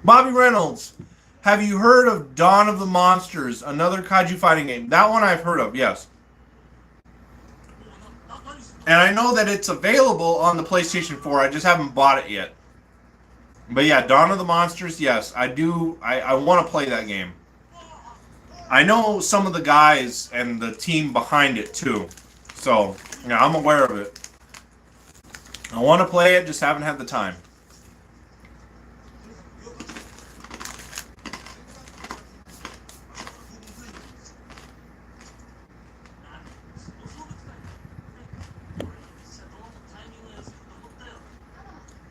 Bobby Reynolds. Have you heard of Dawn of the Monsters, another kaiju fighting game? That one I've heard of, yes. And I know that it's available on the PlayStation 4. I just haven't bought it yet. But yeah, Dawn of the Monsters, yes. I do. I want to play that game. I know some of the guys and the team behind it, too. So, yeah, I'm aware of it. I want to play it, just haven't had the time.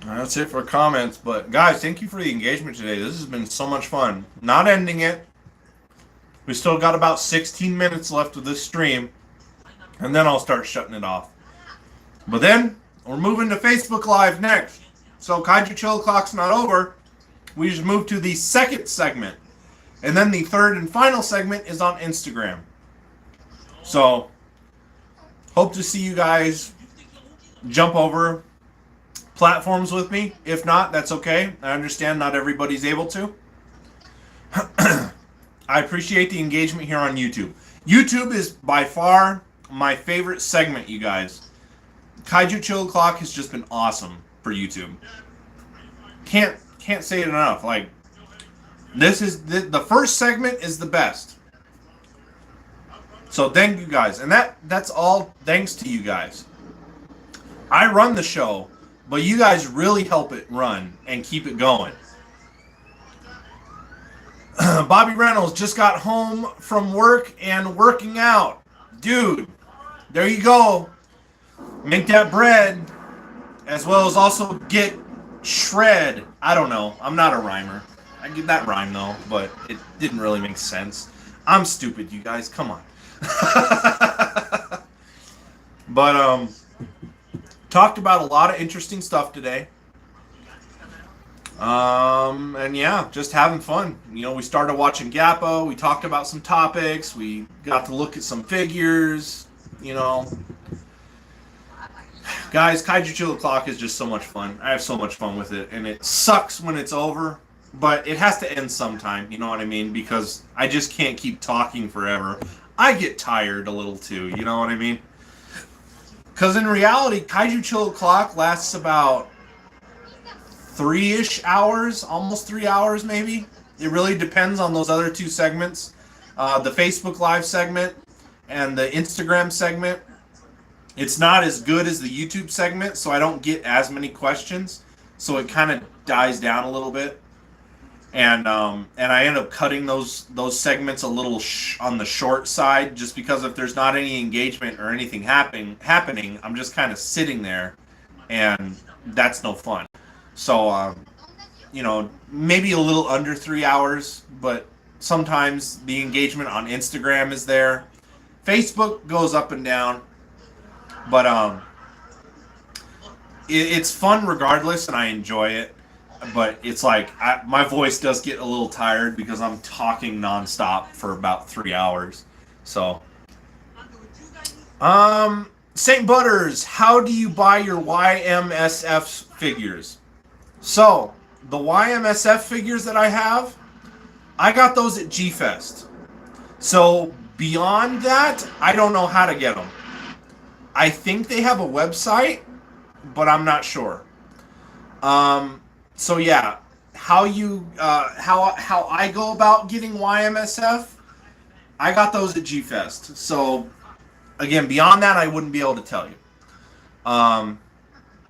That's it for comments, but guys, thank you for the engagement today. This has been so much fun. Not ending it. We still got about 16 minutes left of this stream, and then I'll start shutting it off. But then, we're moving to Facebook Live next. So Kaiju Chill Clock's not over. We just moved to the second segment. And then the third and final segment is on Instagram. So, hope to see you guys jump over. platforms with me. If not, that's okay. I understand not everybody's able to. I appreciate the engagement here on YouTube. YouTube is by far my favorite segment, you guys. Kaiju Chill Clock has just been awesome for YouTube. Can't say it enough. Like, this is the first segment is the best. So thank you guys, and that's all thanks to you guys. I run the show, but you guys really help it run and keep it going. Bobby Reynolds just got home from work and working out. Dude, there you go. Make that bread, as well as also get shred. I don't know. I'm not a rhymer. I get that rhyme though, but it didn't really make sense. I'm stupid, you guys. Come on. But talked about a lot of interesting stuff today. And yeah, just having fun. You know, we started watching Gappo. We talked about some topics. We got to look at some figures. You know, guys, Kaiju Chill Clock is just so much fun. I have so much fun with it, and it sucks when it's over, but it has to end sometime. You know what I mean? Because I just can't keep talking forever. I get tired a little too. You know what I mean? Because in reality, Kaiju Chill Clock lasts about 3-ish hours, almost 3 hours maybe. It really depends on those other two segments. The Facebook Live segment and the Instagram segment. It's not as good as the YouTube segment, so I don't get as many questions. So it kind of dies down a little bit. And I end up cutting those segments a little on the short side, just because if there's not any engagement or anything happening, I'm just kind of sitting there, and that's no fun. So, you know, maybe a little under 3 hours, but sometimes the engagement on Instagram is there. Facebook goes up and down, but it's fun regardless, and I enjoy it. But it's like my voice does get a little tired because I'm talking nonstop for about 3 hours. So, St. Butters, how do you buy your YMSF figures? So, the YMSF figures that I have, I got those at G-Fest. So, beyond that, I don't know how to get them. I think they have a website, but I'm not sure. So yeah, how I go about getting YMSF, I got those at G-Fest. So, again, beyond that, I wouldn't be able to tell you.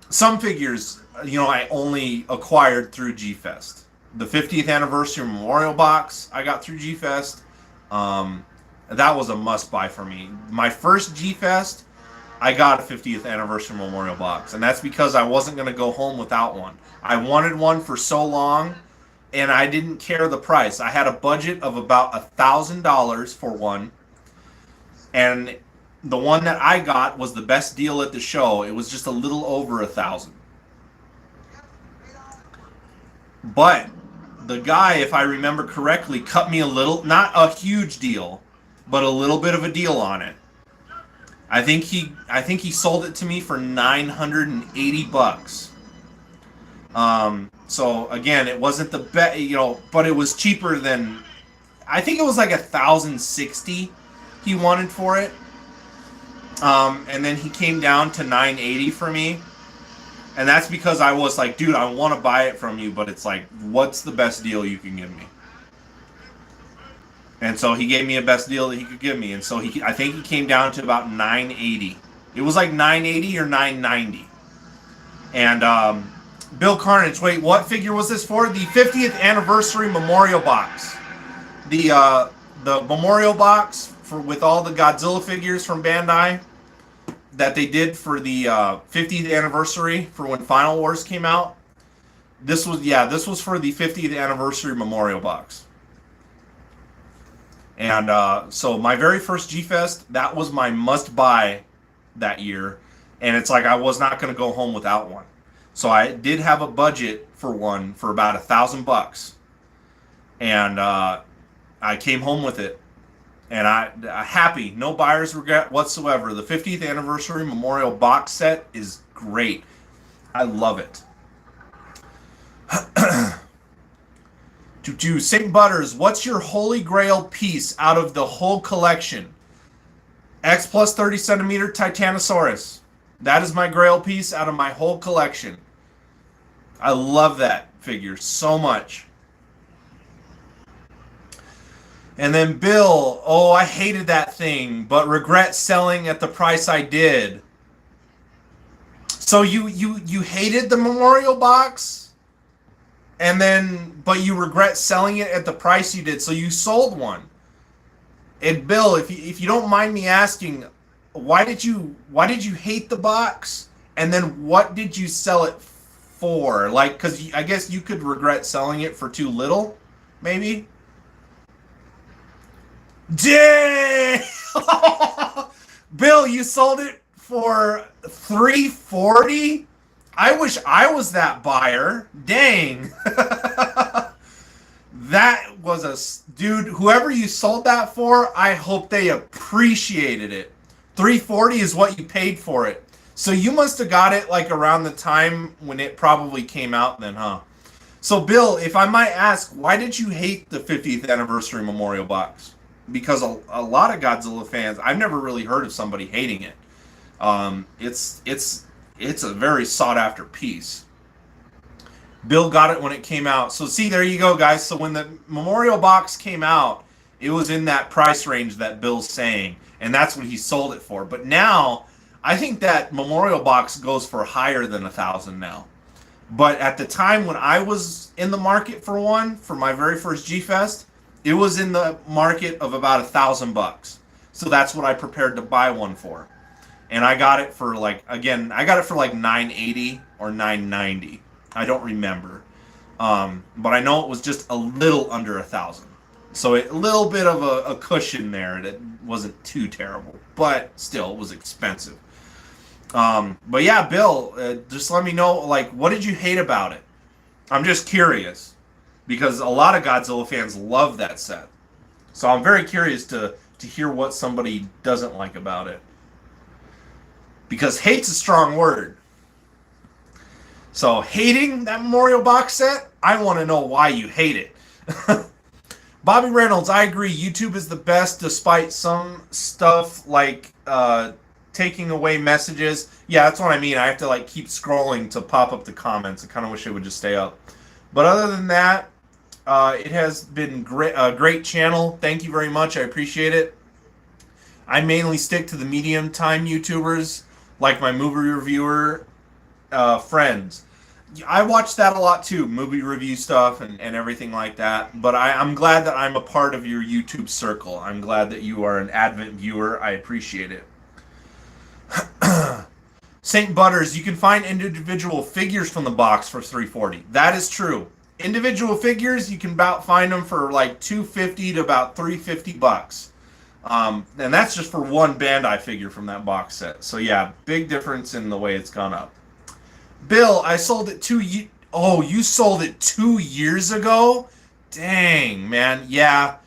Some figures, you know, I only acquired through G-Fest. The 50th anniversary memorial box I got through G-Fest. That was a must-buy for me. My first G-Fest, I got a 50th anniversary memorial box, and that's because I wasn't going to go home without one. I wanted one for so long, and I didn't care the price. I had a budget of about $1,000 for one, and the one that I got was the best deal at the show. It was just a little over $1,000. But the guy, if I remember correctly, cut me a little, not a huge deal, but a little bit of a deal on it. I think he sold it to me for $980. So again, it wasn't the best, you know, but it was cheaper than, I think it was like $1,060 he wanted for it. And then he came down to $980 for me. And that's because I was like, dude, I want to buy it from you, but it's like, what's the best deal you can give me? And so he gave me a best deal that he could give me. And so I think he came down to about $980. It was like $980 or $990. And Bill Carnage, wait, what figure was this for? The 50th anniversary memorial box. The memorial box with all the Godzilla figures from Bandai that they did for the 50th anniversary for when Final Wars came out. This was for the 50th anniversary memorial box. And so my very first G-Fest, that was my must-buy that year. And it's like I was not going to go home without one. So I did have a budget for one for about $1,000. And I came home with it. And I happy, no buyer's regret whatsoever. The 50th anniversary memorial box set is great. I love it. To St. Butters, what's your holy grail piece out of the whole collection? X plus 30 centimeter Titanosaurus. That is my grail piece out of my whole collection. I love that figure so much. And then Bill, oh, I hated that thing, but regret selling at the price I did. So you hated the memorial box? But you regret selling it at the price you did, so you sold one. And Bill, if you don't mind me asking, why did you hate the box? And then what did you sell it for? Like, because I guess you could regret selling it for too little, maybe. Dang! Bill, you sold it for $340? I wish I was that buyer. Dang. That was dude, whoever you sold that for, I hope they appreciated it. $340 is what you paid for it. So you must have got it like around the time when it probably came out then, huh? So Bill, if I might ask, why did you hate the 50th anniversary memorial box? Because a lot of Godzilla fans, I've never really heard of somebody hating it. It's a very sought after piece. Bill got it when it came out. So see, there you go, guys. So when the memorial box came out, it was in that price range that Bill's saying, and that's what he sold it for. But now, I think that memorial box goes for higher than $1,000 now. But at the time when I was in the market for one, for my very first G-Fest, it was in the market of about $1,000. So that's what I prepared to buy one for. And I got it for like $980 or $990. I don't remember. But I know it was just a little under $1,000. So a little bit of a cushion there that wasn't too terrible. But still, it was expensive. But yeah, Bill, just let me know, like, what did you hate about it? I'm just curious. Because a lot of Godzilla fans love that set. So I'm very curious to hear what somebody doesn't like about it. Because hate's a strong word. So hating that memorial box set, I want to know why you hate it. Bobby Reynolds, I agree. YouTube is the best despite some stuff like taking away messages. Yeah, that's what I mean. I have to like keep scrolling to pop up the comments. I kind of wish it would just stay up. But other than that, it has been a great channel. Thank you very much. I appreciate it. I mainly stick to the medium time YouTubers, like my movie reviewer friends. I watch that a lot too, movie review stuff and everything like that. But I'm glad that I'm a part of your YouTube circle. I'm glad that you are an avid viewer. I appreciate it. St. Butters, you can find individual figures from the box for $340. That is true. Individual figures, you can find them for like $250 to about $350. And that's just for one Bandai figure from that box set. So yeah, big difference in the way it's gone up. Bill, I sold it Oh, you sold it 2 years ago? Dang, man. Yeah.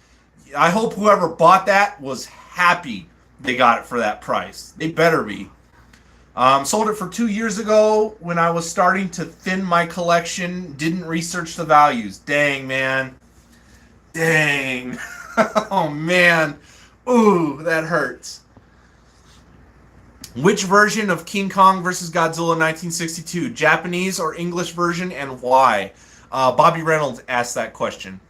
I hope whoever bought that was happy they got it for that price. They better be. Sold it for 2 years ago when I was starting to thin my collection. Didn't research the values. Dang, man. Dang. Oh, man. Ooh, that hurts. Which version of King Kong vs. Godzilla 1962? Japanese or English version, and why? Bobby Reynolds asked that question.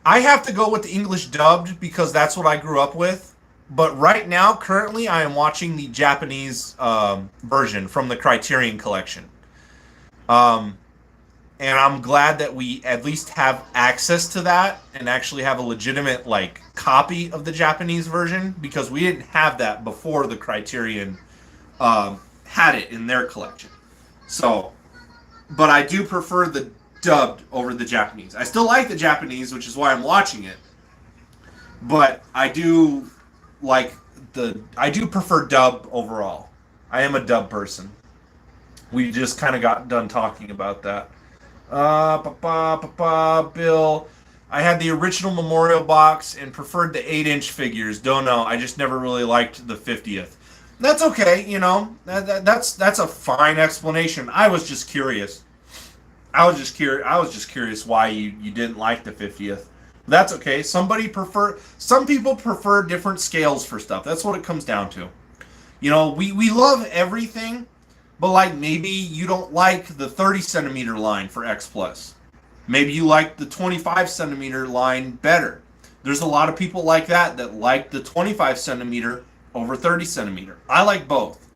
I have to go with the English dubbed because that's what I grew up with. But right now, currently, I am watching the Japanese version from the Criterion Collection. And I'm glad that we at least have access to that and actually have a legitimate like copy of the Japanese version, because we didn't have that before the Criterion had it in their collection. So, but I do prefer the dubbed over the Japanese. I still like the Japanese, which is why I'm watching it. But I do prefer dub overall. I am a dub person. We just kind of got done talking about that. Bill, I had the original memorial box and preferred the 8-inch figures. Don't know. I just never really liked the 50th. That's okay. That's a fine explanation. I was just curious. I was just curious why you didn't like the 50th. That's okay. Some people prefer different scales for stuff. That's what it comes down to. We love everything, but like maybe you don't like the 30 centimeter line for X Plus. Maybe you like the 25 centimeter line better. There's a lot of people like that like the 25 centimeter over 30 centimeter. I like both.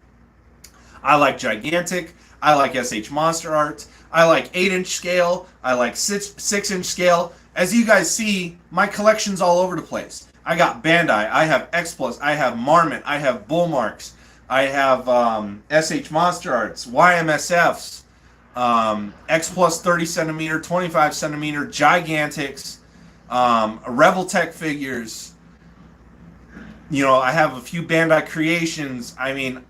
I like gigantic. I like SH Monster Art. I like 8-inch scale. I like 6-inch scale. As you guys see, my collection's all over the place. I got Bandai. I have X Plus. I have Marmot. I have Bullmarks. I have SH Monster Arts, YMSFs, X Plus 30 centimeter, 25 centimeter, Gigantics, Reveltech figures. I have a few Bandai creations. I mean,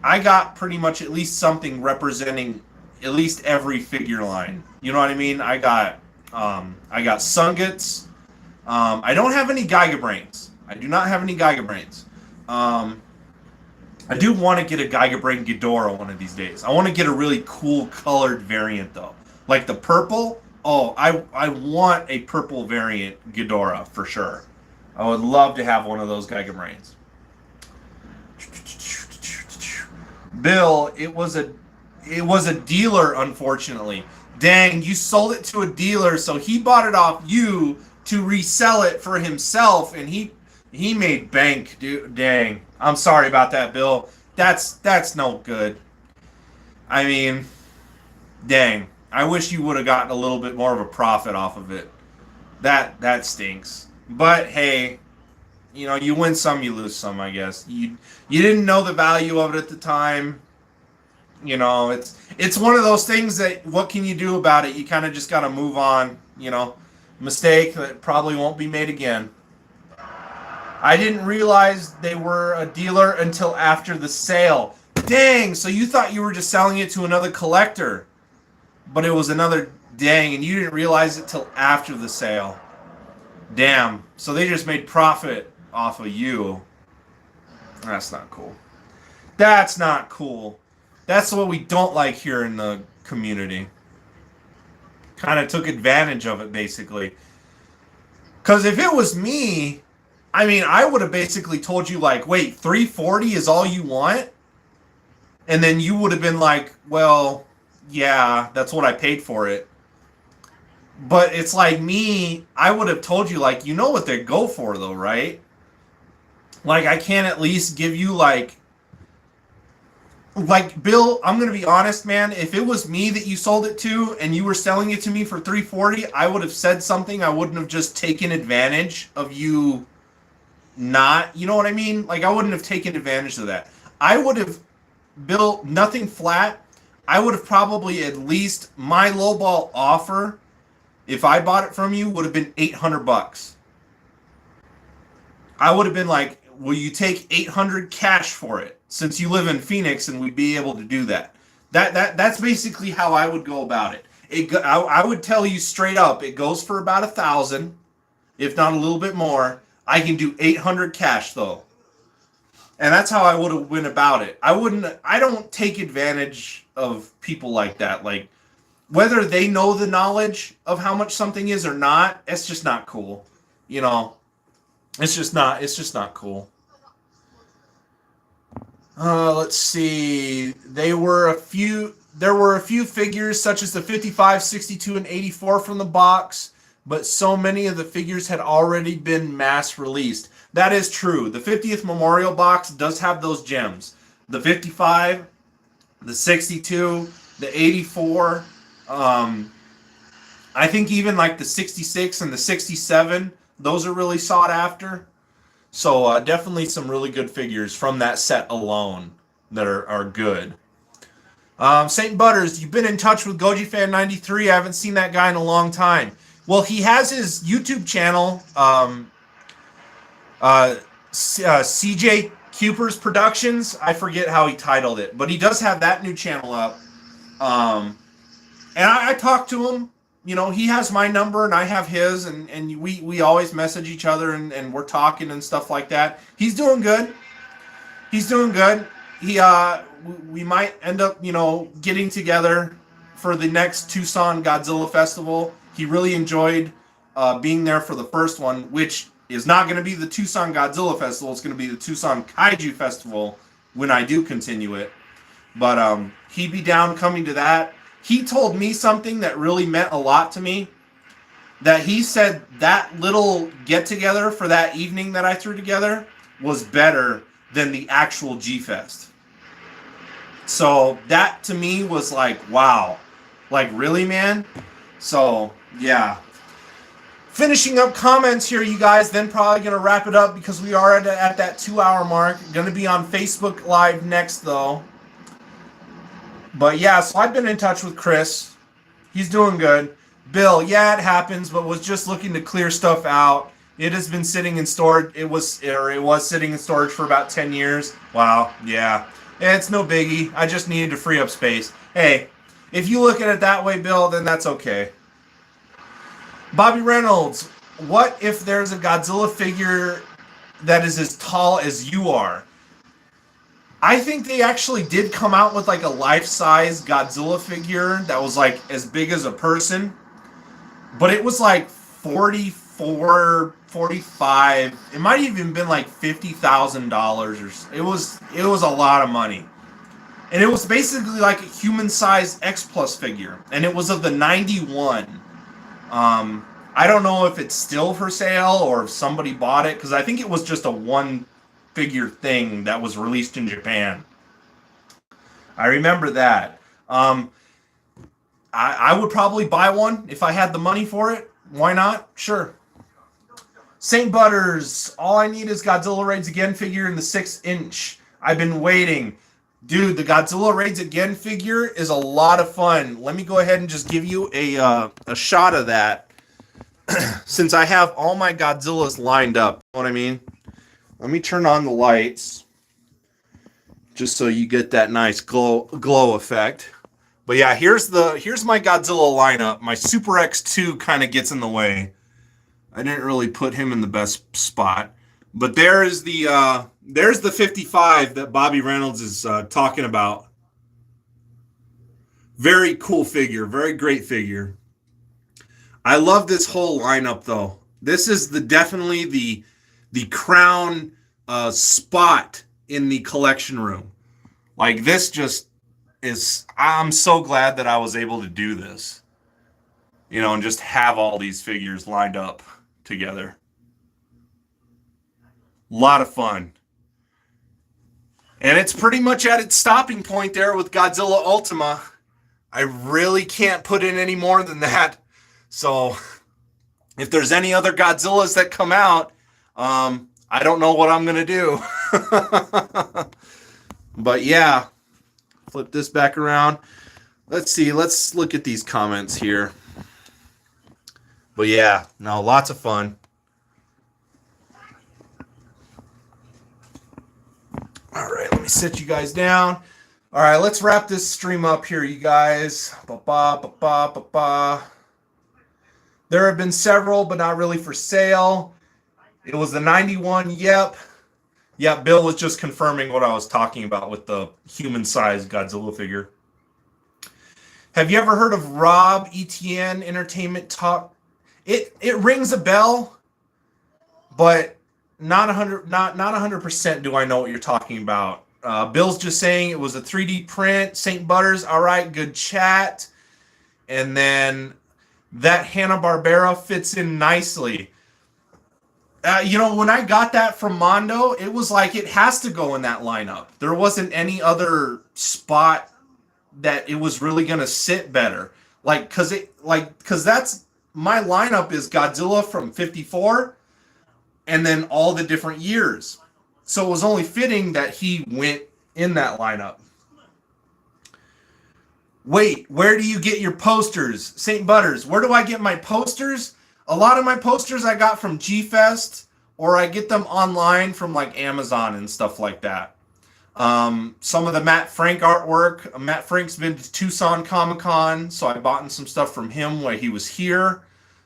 I got pretty much at least something representing at least every figure line. You know what I mean? I got Sungits. I don't have any Giga Brains. I do not have any Giga Brains. I do want to get a Giga Brain Ghidorah one of these days. I want to get a really cool colored variant though, like the purple. Oh, I want a purple variant Ghidorah for sure. I would love to have one of those Giga Brains. Bill, it was a dealer, unfortunately. Dang, you sold it to a dealer, so he bought it off you to resell it for himself, and he made bank, dude. Dang, I'm sorry about that, Bill. That's no good. I mean, dang. I wish you would have gotten a little bit more of a profit off of it. That stinks. But hey, you win some, you lose some, I guess. You didn't know the value of it at the time. It's one of those things that what can you do about it? You kind of just got to move on, Mistake that probably won't be made again. I didn't realize they were a dealer until after the sale. Dang, so you thought you were just selling it to another collector. But it was another dang, and you didn't realize it till after the sale. Damn. So they just made profit off of you. That's not cool. That's not cool. That's what we don't like here in the community. Kind of took advantage of it, basically. Because if it was me, I mean, I would have basically told you, like, wait, 340 is all you want? And then you would have been like, well, yeah, that's what I paid for it. But it's like me, I would have told you, like, you know what they go for, though, right? Like, I can't at least give you, like, Bill, I'm going to be honest, man. If it was me that you sold it to and you were selling it to me for 340, I would have said something. I wouldn't have just taken advantage of you not, you know what I mean? Like, I wouldn't have taken advantage of that. I would have, Bill, nothing flat. I would have probably at least, my lowball offer, if I bought it from you, would have been $800. I would have been like, will you take $800 cash for it? Since you live in Phoenix and we'd be able to do that. That's basically how I would go about it. I would tell you straight up, it goes for about $1,000, if not a little bit more. I can do $800 cash though. And that's how I would have went about it. I don't take advantage of people like that. Like, whether they know the knowledge of how much something is or not, it's just not cool. It's just not cool. Let's see. There were a few figures such as the 55, 62, and 84 from the box, but so many of the figures had already been mass released. That is true. The 50th Memorial box does have those gems. The 55, the 62, the 84, I think even like the 66 and the 67, those are really sought after. So definitely some really good figures from that set alone that are good. St. Butters, you've been in touch with GojiFan93. I haven't seen that guy in a long time. Well, he has his YouTube channel, CJ Cupers Productions. I forget how he titled it, but he does have that new channel up. And I talked to him. He has my number and I have his, and we always message each other and we're talking and stuff like that. He's doing good. He's doing good. He we might end up, getting together for the next Tucson Godzilla Festival. He really enjoyed being there for the first one, which is not going to be the Tucson Godzilla Festival. It's going to be the Tucson Kaiju Festival when I do continue it. But he'd be down coming to that. He told me something that really meant a lot to me. That he said that little get together for that evening that I threw together was better than the actual G-Fest. So that to me was like, wow. Like, really, man? So, yeah. Finishing up comments here, you guys, then probably going to wrap it up because we are at that 2-hour mark. Going to be on Facebook Live next, though. But, yeah, so I've been in touch with Chris. He's doing good. Bill, yeah, it happens, but was just looking to clear stuff out. It has been sitting in storage. It was sitting in storage for about 10 years. Wow, yeah. It's no biggie. I just needed to free up space. Hey, if you look at it that way, Bill, then that's okay. Bobby Reynolds, what if there's a Godzilla figure that is as tall as you are? I think they actually did come out with like a life-size Godzilla figure that was like as big as a person. But it was like 44, 45. It might have even been like $50,000 or it was a lot of money. And it was basically like a human-sized X Plus figure. And it was of the 91. I don't know if it's still for sale or if somebody bought it, because I think it was just a one-figure thing that was released in Japan. I remember that. I would probably buy one if I had the money for it. Why not? Sure. St. Butters, all I need is Godzilla Raids Again figure in the 6-inch. I've been waiting. Dude, the Godzilla Raids Again figure is a lot of fun. Let me go ahead and just give you a shot of that. Since I have all my Godzillas lined up. You know what I mean? Let me turn on the lights. Just so you get that nice glow effect. But yeah, here's my Godzilla lineup. My Super X2 kind of gets in the way. I didn't really put him in the best spot. But there's the 55 that Bobby Reynolds is talking about. Very cool figure, very great figure. I love this whole lineup though. This is definitely the crown spot in the collection room. Like this just I'm so glad that I was able to do this, and just have all these figures lined up together. A lot of fun. And it's pretty much at its stopping point there with Godzilla Ultima. I really can't put in any more than that. So if there's any other Godzillas that come out, I don't know what I'm going to do. But yeah. Flip this back around. Let's see. Let's look at these comments here. But yeah, no, lots of fun. All right, let me sit you guys down. All right, let's wrap this stream up here, you guys. There have been several, but not really for sale. It was the 91. Yep. Yeah, Bill was just confirming what I was talking about with the human-sized Godzilla figure. Have you ever heard of Rob ETN Entertainment Talk? It rings a bell, but not 100% do I know what you're talking about. Bill's just saying it was a 3D print. St. Butters, all right, good chat. And then that Hanna-Barbera fits in nicely. When I got that from Mondo, it was like it has to go in that lineup. There wasn't any other spot that it was really going to sit better. Because that's my lineup is Godzilla from 54 and then all the different years. So it was only fitting that he went in that lineup. Wait, where do you get your posters? St. Butters, where do I get my posters? A lot of my posters I got from G-Fest, or I get them online from like Amazon and stuff like that. Some of the Matt Frank artwork. Matt Frank's been to Tucson Comic Con, so I bought some stuff from him while he was here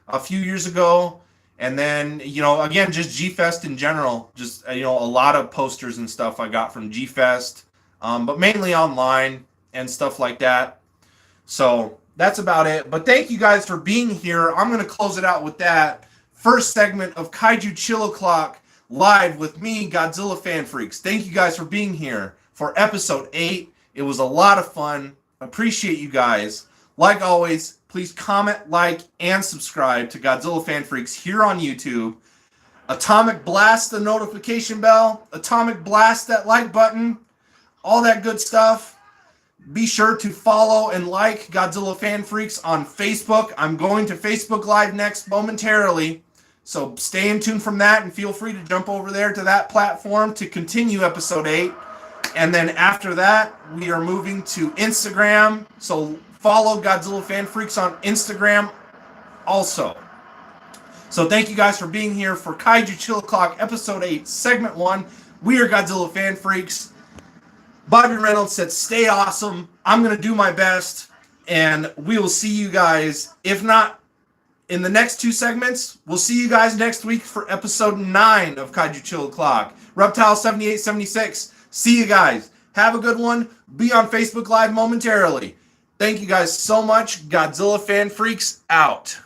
a few years ago. And then, again, just G-Fest in general. Just, a lot of posters and stuff I got from G-Fest, but mainly online and stuff like that. So that's about it. But thank you guys for being here. I'm going to close it out with that. First segment of Kaiju Chill O'Clock live with me, Godzilla Fan Freaks. Thank you guys for being here for episode 8. It was a lot of fun. Appreciate you guys. Like always, please comment, like, and subscribe to Godzilla Fan Freaks here on YouTube. Atomic blast the notification bell. Atomic blast that like button. All that good stuff. Be sure to follow and like Godzilla Fan Freaks on Facebook. I'm going to Facebook Live next momentarily. So stay in tune from that and feel free to jump over there to that platform to continue episode 8. And then after that, we are moving to Instagram. So follow Godzilla Fan Freaks on Instagram also. So thank you guys for being here for Kaiju Chill O'Clock episode 8, segment 1. We are Godzilla Fan Freaks. Bobby Reynolds said, stay awesome. I'm going to do my best. And we will see you guys, if not in the next 2 segments, we'll see you guys next week for episode 9 of Kaiju Chill O'Clock. Reptile 7876. See you guys. Have a good one. Be on Facebook Live momentarily. Thank you guys so much. Godzilla Fan Freaks out.